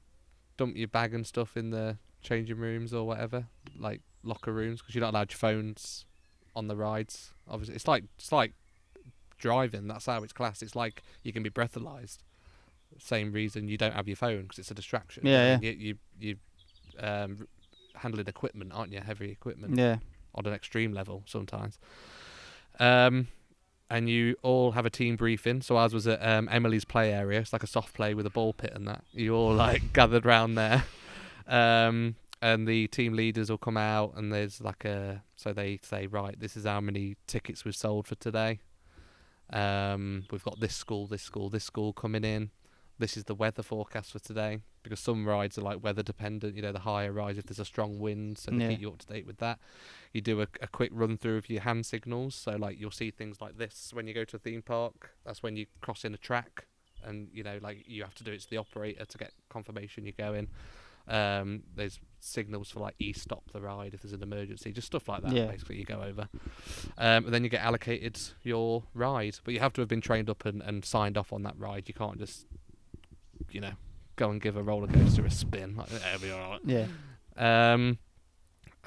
dump your bag and stuff in the changing rooms or whatever, like locker rooms, because you're not allowed your phones on the rides. Obviously, it's like driving. That's how it's classed. It's like you can be breathalyzed. Same reason you don't have your phone, because it's a distraction. You handling equipment, aren't you? Heavy equipment. Yeah. On an extreme level sometimes. And you all have a team briefing. So ours was at Emily's play area. It's like a soft play with a ball pit and that. You all like gathered round there. And the team leaders will come out and there's like so they say, right, this is how many tickets we've sold for today. We've got this school coming in. This is the weather forecast for today, because some rides are like weather dependent, the higher rides, if there's a strong wind, so they keep you up to date with that. You do a quick run through of your hand signals, so like you'll see things like this when you go to a theme park. That's when you cross in a track and like you have to do it to the operator to get confirmation you're going. There's signals for like e-stop the ride if there's an emergency, just stuff like that. Basically you go over and then you get allocated your ride, but you have to have been trained up and signed off on that ride. You can't just go and give a roller coaster a spin. Like, it'll be all right. Yeah. And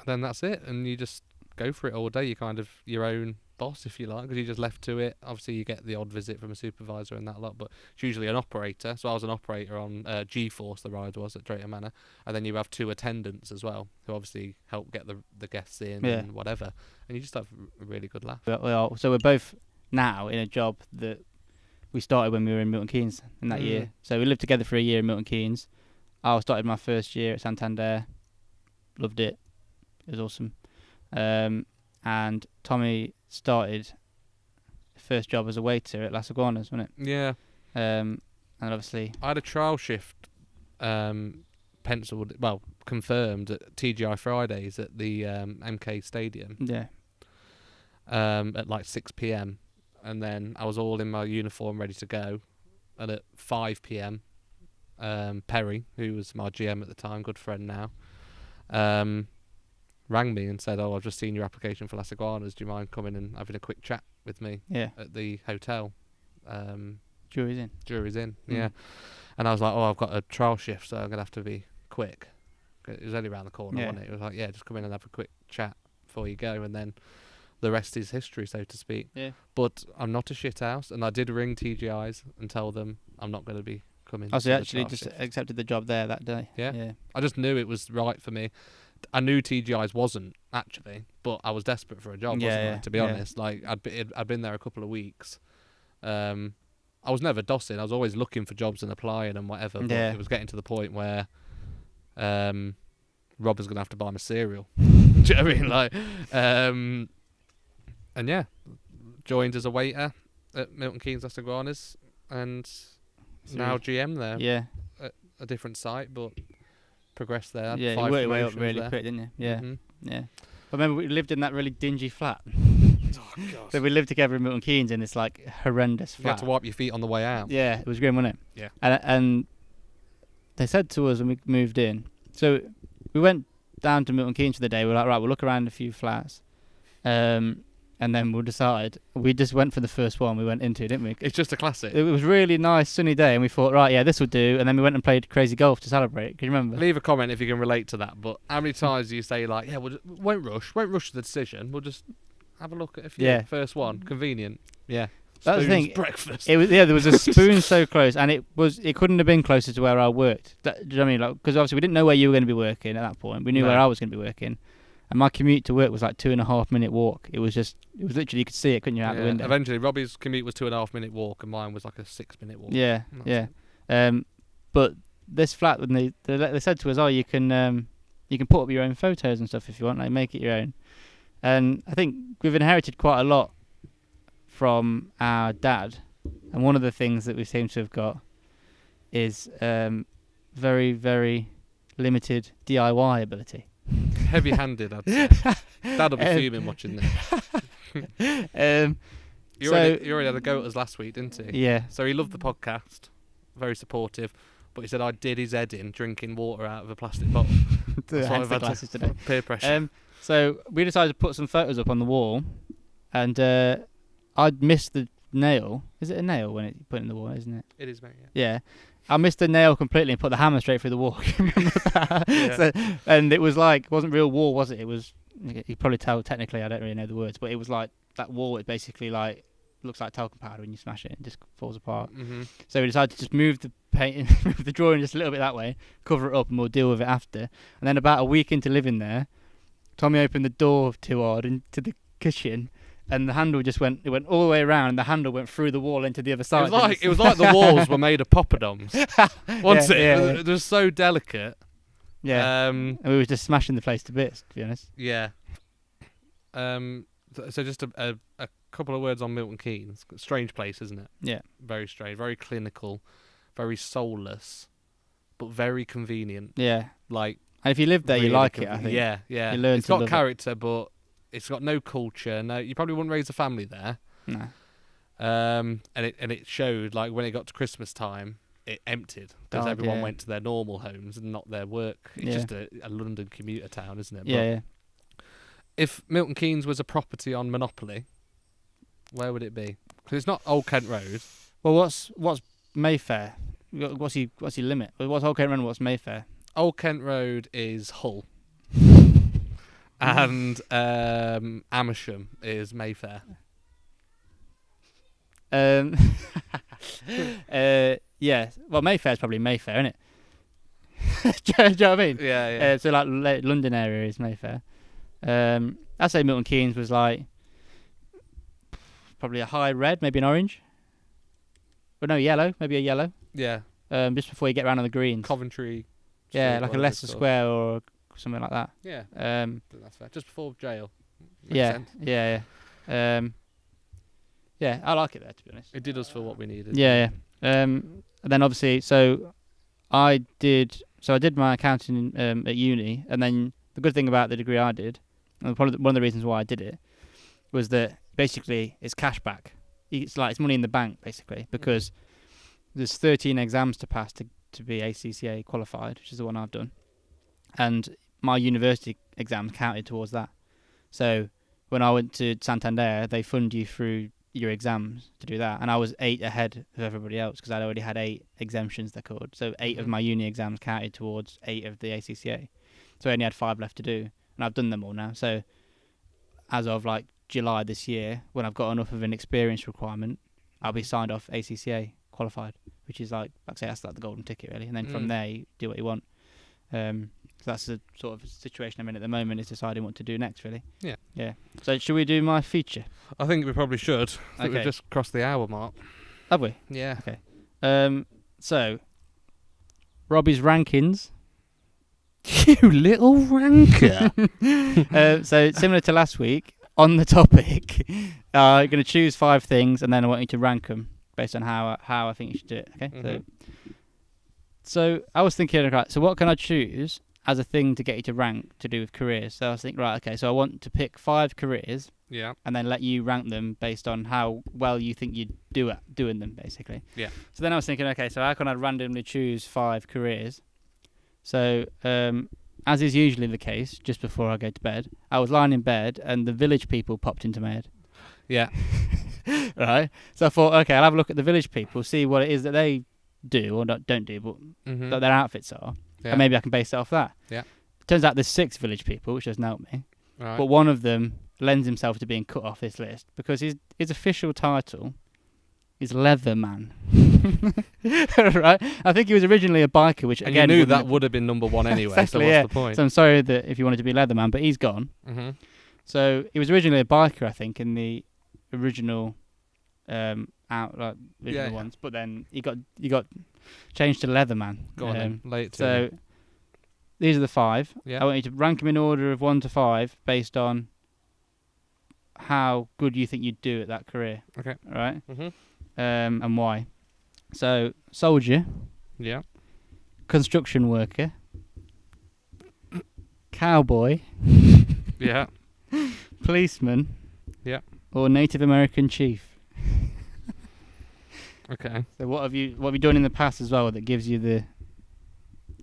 then that's it, and you just go for it all day. You're kind of your own boss, if you like, because you're just left to it. Obviously, you get the odd visit from a supervisor and that lot, but it's usually an operator. So I was an operator on G-Force, the ride was at Drayton Manor, and then you have 2 attendants as well, who obviously help get the guests in and whatever, and you just have a really good laugh. So we're both now in a job that we started when we were in Milton Keynes in that year. So we lived together for a year in Milton Keynes. I started my first year at Santander. Loved it. It was awesome. And Tommy started first job as a waiter at Las Iguanas, wasn't it? Yeah. And obviously I had a trial shift confirmed at TGI Fridays at the MK Stadium. Yeah. At like 6 p.m. And then I was all in my uniform ready to go. And at 5 p.m, Perry, who was my GM at the time, good friend now, rang me and said, I've just seen your application for Las Iguanas. Do you mind coming and having a quick chat with me at the hotel? Jury's in. Yeah. And I was like, oh, I've got a trial shift, so I'm gonna have to be quick. It was only around the corner, wasn't it? It was like, yeah, just come in and have a quick chat before you go, and then the rest is history, so to speak. Yeah. But I'm not a shit house, and I did ring TGI's and tell them I'm not going to be coming. Oh, so you actually trial just shift. accepted the job there that day? Yeah. I just knew it was right for me. I knew TGI's wasn't, actually, but I was desperate for a job, wasn't I, to be honest? Like, I'd been there a couple of weeks. I was never dossing. I was always looking for jobs and applying and whatever, but it was getting to the point where Rob was going to have to buy my cereal. Do you know what I mean? Like, and yeah, joined as a waiter at Milton Keynes Iguanas, and now GM there. Yeah. At a different site, but progressed there. Yeah, you worked your way up really quick, didn't you? Yeah. Mm-hmm. Yeah. I remember we lived in that really dingy flat. Oh, God. So we lived together in Milton Keynes in this like horrendous flat. You had to wipe your feet on the way out. Yeah, it was grim, wasn't it? Yeah. And they said to us when we moved in, so we went down to Milton Keynes for the day. We were like, right, we'll look around a few flats. And then we'll decide. We just went for the first one we went into, didn't we? It's just a classic. It was really nice, sunny day, and we thought, right, yeah, this will do. And then we went and played crazy golf to celebrate. Can you remember? Leave a comment if you can relate to that. But how many times do you say, like, yeah, won't rush the decision. We'll just have a look at a few. Yeah. First one, convenient. Yeah. That's the thing. Breakfast. It was there was a spoon so close, and it couldn't have been closer to where I worked. Do you know what I mean? Because obviously we didn't know where you were going to be working at that point. We knew where I was going to be working. And my commute to work was like 2.5 minute walk. It was literally, you could see it, couldn't you, out the window? Eventually, Robbie's commute was 2.5 minute walk, and mine was like a 6 minute walk. Yeah, but this flat, when they said to us, oh, you can put up your own photos and stuff if you want, like make it your own. And I think we've inherited quite a lot from our dad. And one of the things that we seem to have got is very, very limited DIY ability. Heavy-handed, I'd say. Dad'll be fuming watching this. You already had a go at us last week, didn't he? Yeah. So he loved the podcast, very supportive, but he said I did his head in drinking water out of a plastic bottle. That's why I've had glasses today. Peer pressure. So we decided to put some photos up on the wall, and I'd missed the nail. Is it a nail when you put it in the wall, isn't it? It is, mate, Yeah. I missed the nail completely and put the hammer straight through the wall. Remember that? Yeah. So, and it was like, it wasn't real wall, was it? It was, you could probably tell technically, I don't really know the words, but it was like that wall. It basically like looks like talcum powder when you smash it and just falls apart. Mm-hmm. So we decided to just move the paint, move the drawing just a little bit that way, cover it up, and we'll deal with it after. And then about a week into living there, Tommy opened the door too hard into the kitchen. And the handle just went all the way around, and the handle went through the wall into the other side. It was like the walls were made of poppadoms. Wasn't it? Yeah. It was so delicate. Yeah. And we were just smashing the place to bits, to be honest. Yeah. So just a couple of words on Milton Keynes. Strange place, isn't it? Yeah. Very strange, very clinical, very soulless, but very convenient. Yeah. Like, and if you live there, really you like it, I think. Yeah. You learn it's to got love character, but it's got no culture. No, you probably wouldn't raise a family there. No. And it showed, like, when it got to Christmas time, it emptied because everyone went to their normal homes and not their work. It's just a London commuter town, isn't it? Yeah. If Milton Keynes was a property on Monopoly, where would it be? Because it's not Old Kent Road. Well, what's Mayfair? What's your limit? What's Old Kent Road? What's Mayfair? Old Kent Road is Hull. And Amersham is Mayfair. Yeah. Well, Mayfair's probably Mayfair, isn't it? Do you know what I mean? Yeah. So like London area is Mayfair. I'd say Milton Keynes was like probably a high red, maybe an orange. But no, yellow. Maybe a yellow. Yeah. Just before you get around on the greens. Coventry. Yeah, like a Leicester Square or something like that. Yeah. That's fair. Just before jail. Makes sense. Yeah. Yeah, I like it there, to be honest. It did us for what we needed. Yeah. And then obviously, so I did my accounting at uni, and then the good thing about the degree I did, and probably one of the reasons why I did it, was that basically it's cash back. It's money in the bank basically, because there's 13 exams to pass to be ACCA qualified, which is the one I've done, and my university exams counted towards that. So when I went to Santander, they fund you through your exams to do that, and I was 8 ahead of everybody else because I'd already had 8 exemptions, they're called. So 8 of my uni exams counted towards 8 of the ACCA. So I only had 5 left to do, and I've done them all now. So as of like July this year, when I've got enough of an experience requirement, I'll be signed off ACCA qualified, which is like I say, that's like the golden ticket really. And then from there, you do what you want. So that's the sort of situation I'm in at the moment, is deciding what to do next, really. Yeah. So should we do my feature? I think we probably should. I think we've just crossed the hour mark. Have we? Yeah. Okay. So Robbie's rankings. You little ranker. So similar to last week, on the topic, you're going to choose 5 things, and then I want you to rank them based on how I think you should do it. Okay. Mm-hmm. So I was thinking, right, so what can I choose as a thing to get you to rank to do with careers? So I was thinking, right, okay, so I want to pick 5 careers, and then let you rank them based on how well you think you do at doing them, basically. Yeah. So then I was thinking, okay, so how can I randomly choose 5 careers? So as is usually the case, just before I go to bed, I was lying in bed and the Village People popped into my head. Yeah. Right. So I thought, okay, I'll have a look at the Village People, see what it is that they do or don't do, but that their outfits are, and maybe I can base it off that. Yeah. Turns out there's 6 Village People, which doesn't help me. Right. But one of them lends himself to being cut off this list because his official title is Leatherman. Right? I think he was originally a biker, which and again, you knew that would have been number 1 anyway. Exactly, so what's the point? So I'm sorry that if you wanted to be Leatherman, but he's gone. Mm-hmm. So he was originally a biker, I think, in the original ones, but then he got changed to Leatherman. Go on then. Late to so these are the 5. Yeah. I want you to rank them in order of 1 to 5 based on how good you think you'd do at that career. Okay. All right. Mm-hmm. And why? So soldier. Yeah. Construction worker. Cowboy. Yeah. Policeman. Yeah. Or Native American chief. Okay. So what have you done in the past as well that gives you the?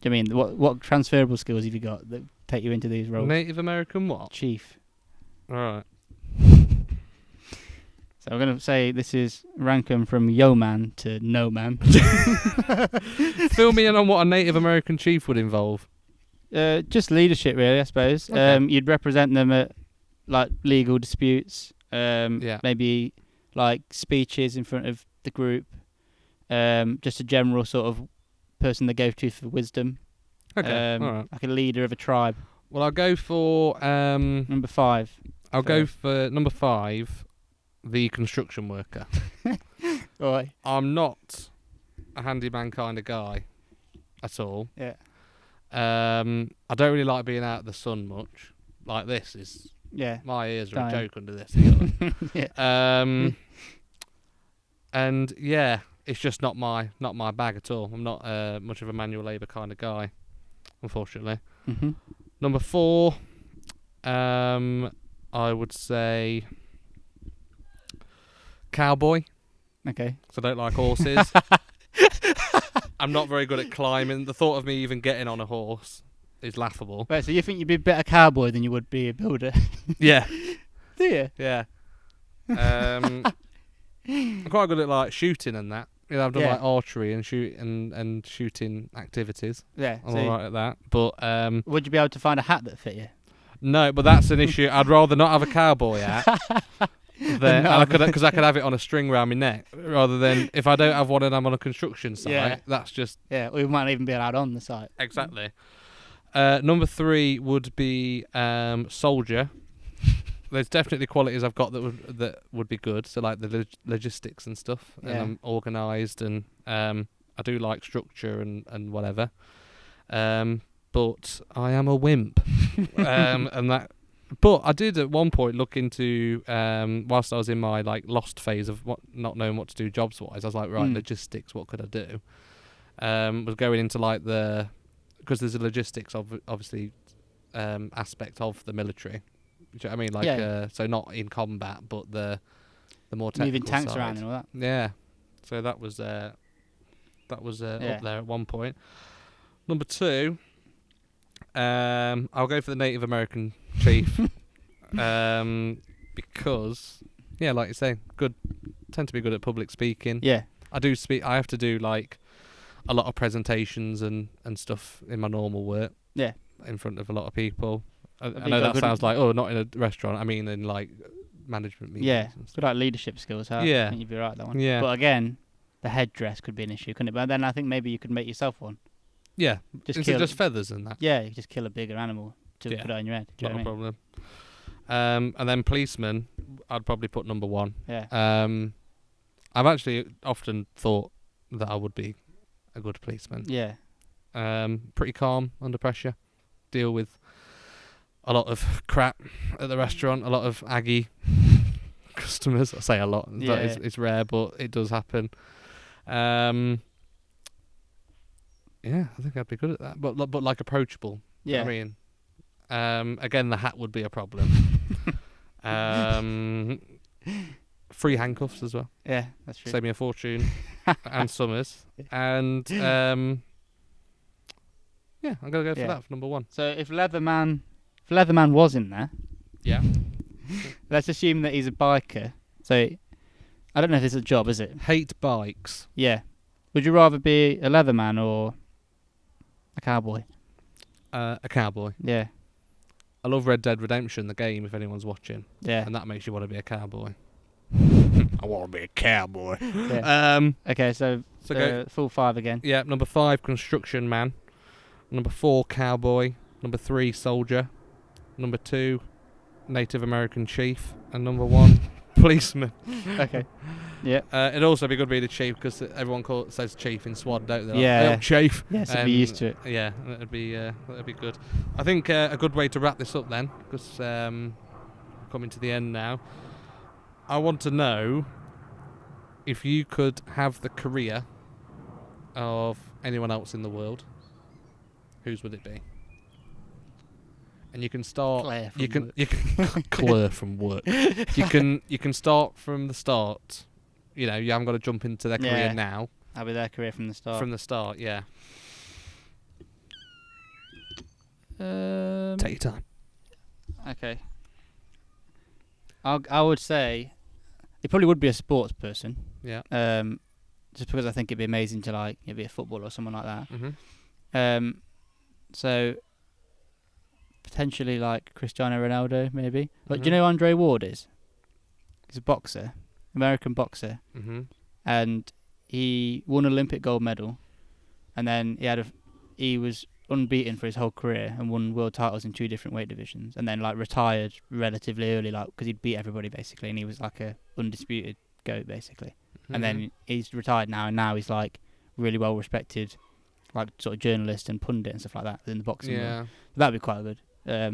I mean, what transferable skills have you got that take you into these roles? Native American what? Chief. All right. So I'm going to say this is rank 'em from yo man to no man. Fill me in on what a Native American chief would involve. Just leadership, really, I suppose. Okay. You'd represent them at like legal disputes. Maybe like speeches in front of the group. Just a general sort of person they go to for wisdom. Okay. All right. Like a leader of a tribe. Well, I'll go for Number 5. I'll go for number 5, the construction worker. Right. I'm not a handyman kind of guy at all. Yeah. I don't really like being out in the sun much. Like this is. Yeah. My ears are Dying. a joke under this. Yeah. And yeah, it's just not my bag at all. I'm not much of a manual labour kind of guy, unfortunately. Mm-hmm. Number 4, I would say cowboy. Okay. Because I don't like horses. I'm not very good at climbing. The thought of me even getting on a horse is laughable. Right, so you think you'd be a better cowboy than you would be a builder? Yeah. Do you? Yeah. I'm quite good at like shooting and that. You know, I've done like archery and shooting activities. Yeah. I'm alright at that. But would you be able to find a hat that fit you? No, but that's an issue. I'd rather not have a cowboy hat. Because I could have it on a string around my neck, rather than if I don't have one and I'm on a construction site. Yeah. That's just we might not even be allowed on the site. Exactly. Number 3 would be soldier. There's definitely qualities I've got that would be good. So like the logistics and stuff, and I'm organised, and I do like structure and whatever. But I am a wimp, and that. But I did at one point look into whilst I was in my like lost phase of not knowing what to do jobs wise. I was like, right, logistics. What could I do? Was going into like because there's a logistics of obviously aspect of the military. Do you know what I mean? Like so not in combat, but the more technical moving tanks side. around and all that. Yeah. So that was up there at one point. Number 2. I'll go for the Native American chief, because, like you say, good tend to be good at public speaking. Yeah. I have to do like a lot of presentations and stuff in my normal work. Yeah. In front of a lot of people. I think know I that could- sounds like, not in a restaurant. I mean in like management meetings. Yeah. And stuff. Good like leadership skills. Huh? Yeah. I think you'd be right with that one. Yeah. But again, the headdress could be an issue, couldn't it? But then I think maybe you could make yourself one. Yeah. Just Is kill it just feathers and that? Yeah, you could just kill a bigger animal to Yeah. put it on your head. Do you Not know a what I mean? problem. And then policeman, I'd probably put number 1. Yeah. I've actually often thought that I would be a good policeman. Yeah. Pretty calm under pressure. Deal with a lot of crap at the restaurant, a lot of aggy customers. I say a lot. Yeah. It's rare, but it does happen. Yeah, I think I'd be good at that. But like approachable. Yeah. I mean, again, the hat would be a problem. Free handcuffs as well. Yeah, that's true. Save me a fortune. And Summers. And yeah, I'm gonna go for that for number 1. So if Leatherman was in there, Yeah. let's assume that he's a biker. So I don't know if it's a job, is it? Hate bikes. Yeah. Would you rather be a Leatherman or a cowboy? A cowboy. Yeah. I love Red Dead Redemption, the game, if anyone's watching. Yeah. And that makes you want to be a cowboy. I want to be a cowboy. Yeah. Okay, so go. full 5 again. Yeah, number 5, construction man. Number 4, cowboy. Number 3, soldier. Number 2, Native American chief. And number 1, policeman. Okay. Yeah. It'd also be good being a chief because everyone says chief in SWAT, don't they? Like, Yeah. "Hey, chief." Yeah, so be used to it. Yeah, that'd be good. I think a good way to wrap this up then, because we're coming to the end now. I want to know if you could have the career of anyone else in the world, whose would it be? And you can start. Claire from you can work. Claire from work. You can start from the start. You know, you haven't got to jump into their career Yeah. now. I'll be their career from the start. From the start, yeah. Take your time. Okay. I would say it probably would be a sports person. Yeah. Just because I think it'd be amazing to like be a footballer or someone like that. Mm-hmm. So potentially like Cristiano Ronaldo, maybe. But do you Mhm. know who Andre Ward is? He's a boxer, American boxer, Mm-hmm. and he won Olympic gold medal, and then he was unbeaten for his whole career and won world titles in 2 different weight divisions, and then like retired relatively early, like because he'd beat everybody basically, and he was like a undisputed GOAT basically. And then he's retired now, and now he's like really well respected, like sort of journalist and pundit and stuff like that in the boxing world. Yeah. That'd be quite good. I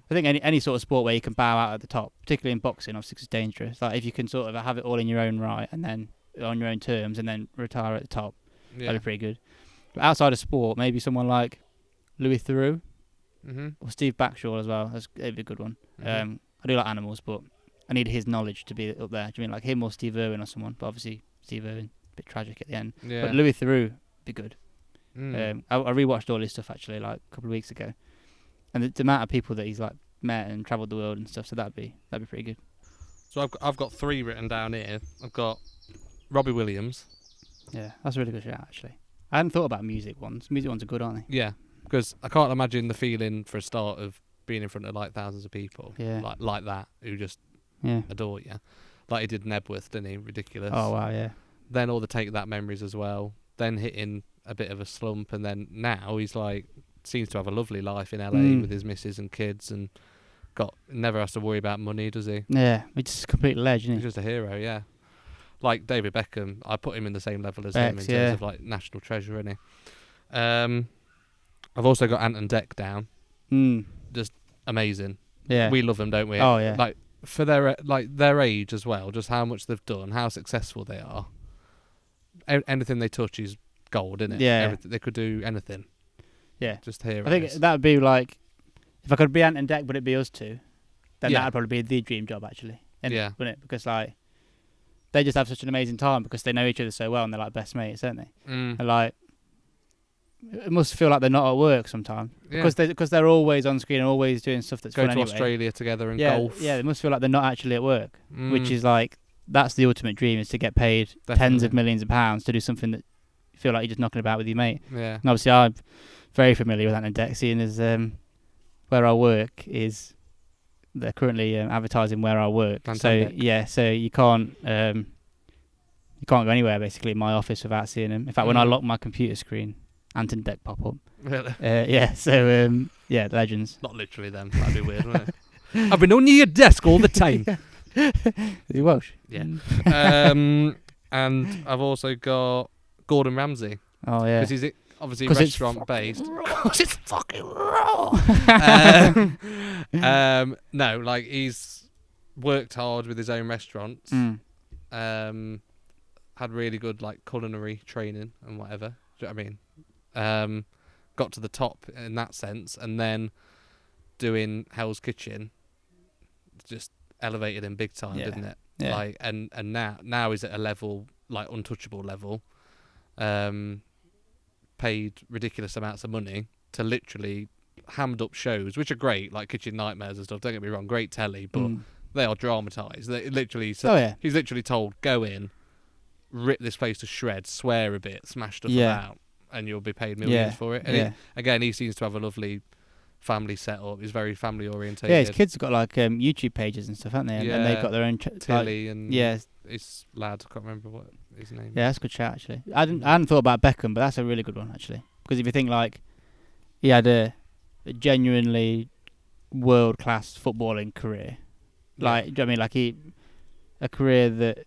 think any sort of sport where you can bow out at the top, particularly in boxing, obviously 'cause it's dangerous. Like if you can sort of have it all in your own right and then on your own terms, and then retire at the top, Yeah. that'd be pretty good. But outside of sport, maybe someone like Louis Theroux Mm-hmm. or Steve Backshall as well. That'd be a good one. Mhm. I do like animals, but I need his knowledge to be up there. Do you mean like him or Steve Irwin or someone? But obviously Steve Irwin, a bit tragic at the end. Yeah. But Louis Theroux be good. Mm. I rewatched all his stuff actually like a couple of weeks ago, and the amount of people that he's like met and travelled the world and stuff. So that'd be pretty good. So I've got 3 written down here. I've got Robbie Williams. Yeah, that's a really good shout actually. I hadn't thought about music ones. Music ones are good, aren't they? Yeah, because I can't imagine the feeling for a start of being in front of like thousands of people. Yeah. Like that who just Yeah. adore you, like he did Nebworth, didn't he? Ridiculous. Oh wow, yeah. Then all the Take That memories as well. Then hitting a bit of a slump, and then now he's like seems to have a lovely life in LA with his missus and kids, and never has to worry about money, does he? Yeah, he's just a complete legend. He's just a hero, yeah. Like David Beckham, I put him in the same level as Becks, him in yeah. terms of like national treasure, isn't he? I've also got Ant and Dec down. Just amazing. Yeah. We love them, don't we? Oh, yeah. Like for their age as well, just how much they've done, how successful they are. Anything they touch is gold, isn't it? Yeah. They could do anything. Yeah. Just heroes. I think that would be like, if I could be Ant and Dec, would it be us two? Then Yeah. that'd probably be the dream job, actually. Yeah. Wouldn't it? Because like, they just have such an amazing time because they know each other so well and they're like best mates, aren't they? And like, it must feel like they're not at work sometimes because they're always on screen and always doing stuff that's go fun to anyway. Australia together and yeah, golf. Yeah, they must feel like they're not actually at work, which is like that's the ultimate dream, is to get paid tens of millions of pounds to do something that you feel like you're just knocking about with your mate. Yeah. And obviously, I'm very familiar with that index, seeing as where I work is they're currently advertising where I work. Fantastic. So you can't go anywhere basically in my office without seeing them. In fact, when I lock my computer screen, Anton Deck pop up. Really? Legends. Not literally them. That'd be weird, wouldn't it? I've been on your desk all the time. You Welsh? Yeah. And I've also got Gordon Ramsay. Oh yeah. Because he's obviously restaurant based. Because it's fucking raw. No, like he's worked hard with his own restaurants. Had really good like culinary training and whatever. Do you know what I mean? Got to the top in that sense, and then doing Hell's Kitchen just elevated him big time, didn't it? Yeah. Like and now he's at a level like untouchable level. Paid ridiculous amounts of money to literally hammed up shows, which are great, like Kitchen Nightmares and stuff. Don't get me wrong, great telly, but they are dramatised. They literally, he's literally told, go in, rip this place to shreds, swear a bit, smash stuff about, and you'll be paid millions for it. And he seems to have a lovely family set up. He's very family orientated. Yeah, his kids have got like YouTube pages and stuff, haven't they? And they've got their own Tilly and his lad. I can't remember what his name. Yeah, that's a good shout actually. I hadn't thought about Beckham, but that's a really good one actually. Because if you think like he had a genuinely world class footballing career, like do you know what I mean? Like a career that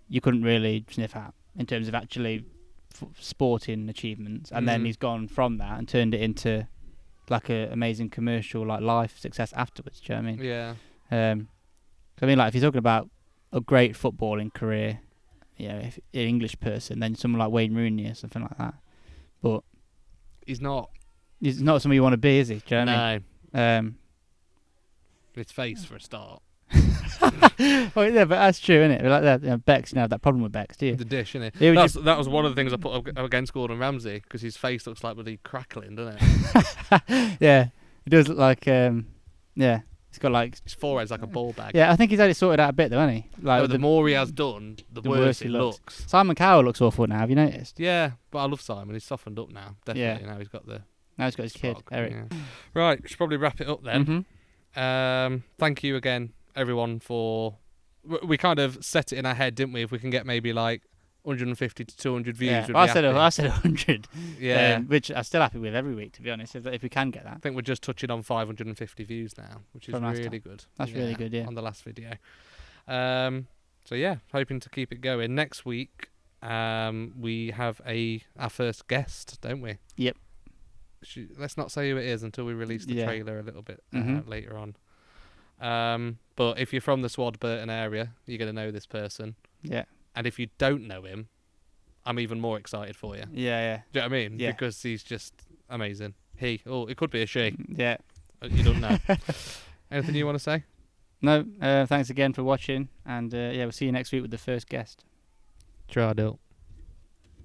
you couldn't really sniff at in terms of actually sporting achievements, and then he's gone from that and turned it into like a amazing commercial like life success afterwards. Do you know what I mean? Yeah. I mean, like if you're talking about a great footballing career, if an English person, then someone like Wayne Rooney or something like that. But he's not something you want to be, is he? Do you know what I mean? His face for a start. Well, yeah, but that's true, isn't it? Like that, Bex, you have that problem with Bex, do you? The dish, isn't it? That was one of the things I put up against Gordon Ramsay, because his face looks like bloody crackling, doesn't it? Yeah, it does look like, he's got like... His forehead's like a ball bag. Yeah, I think he's had it sorted out a bit though, hasn't he? Like the more he has done, the worse it looks. Simon Cowell looks awful now, have you noticed? Yeah, but I love Simon. He's softened up now, definitely. Yeah. Now he's got his kid, Eric. Yeah. Right, we should probably wrap it up then. Thank you again, everyone, for... We kind of set it in our head, didn't we? If we can get maybe like 150 to 200 views. Yeah, I said 100. Yeah. Which I'm still happy with every week, to be honest, if we can get that. I think we're just touching on 550 views now, which is really good. That's really good, yeah. On the last video. So yeah, hoping to keep it going. Next week, we have our first guest, don't we? Yep. Let's not say who it is until we release the trailer a little bit later on. But if you're from the Swadburton area, you're going to know this person. Yeah. And if you don't know him, I'm even more excited for you. Yeah. Do you know what I mean? Yeah. Because he's just amazing. It could be a she. Yeah. You don't know. Anything you want to say? No. Thanks again for watching. And we'll see you next week with the first guest. Try it out.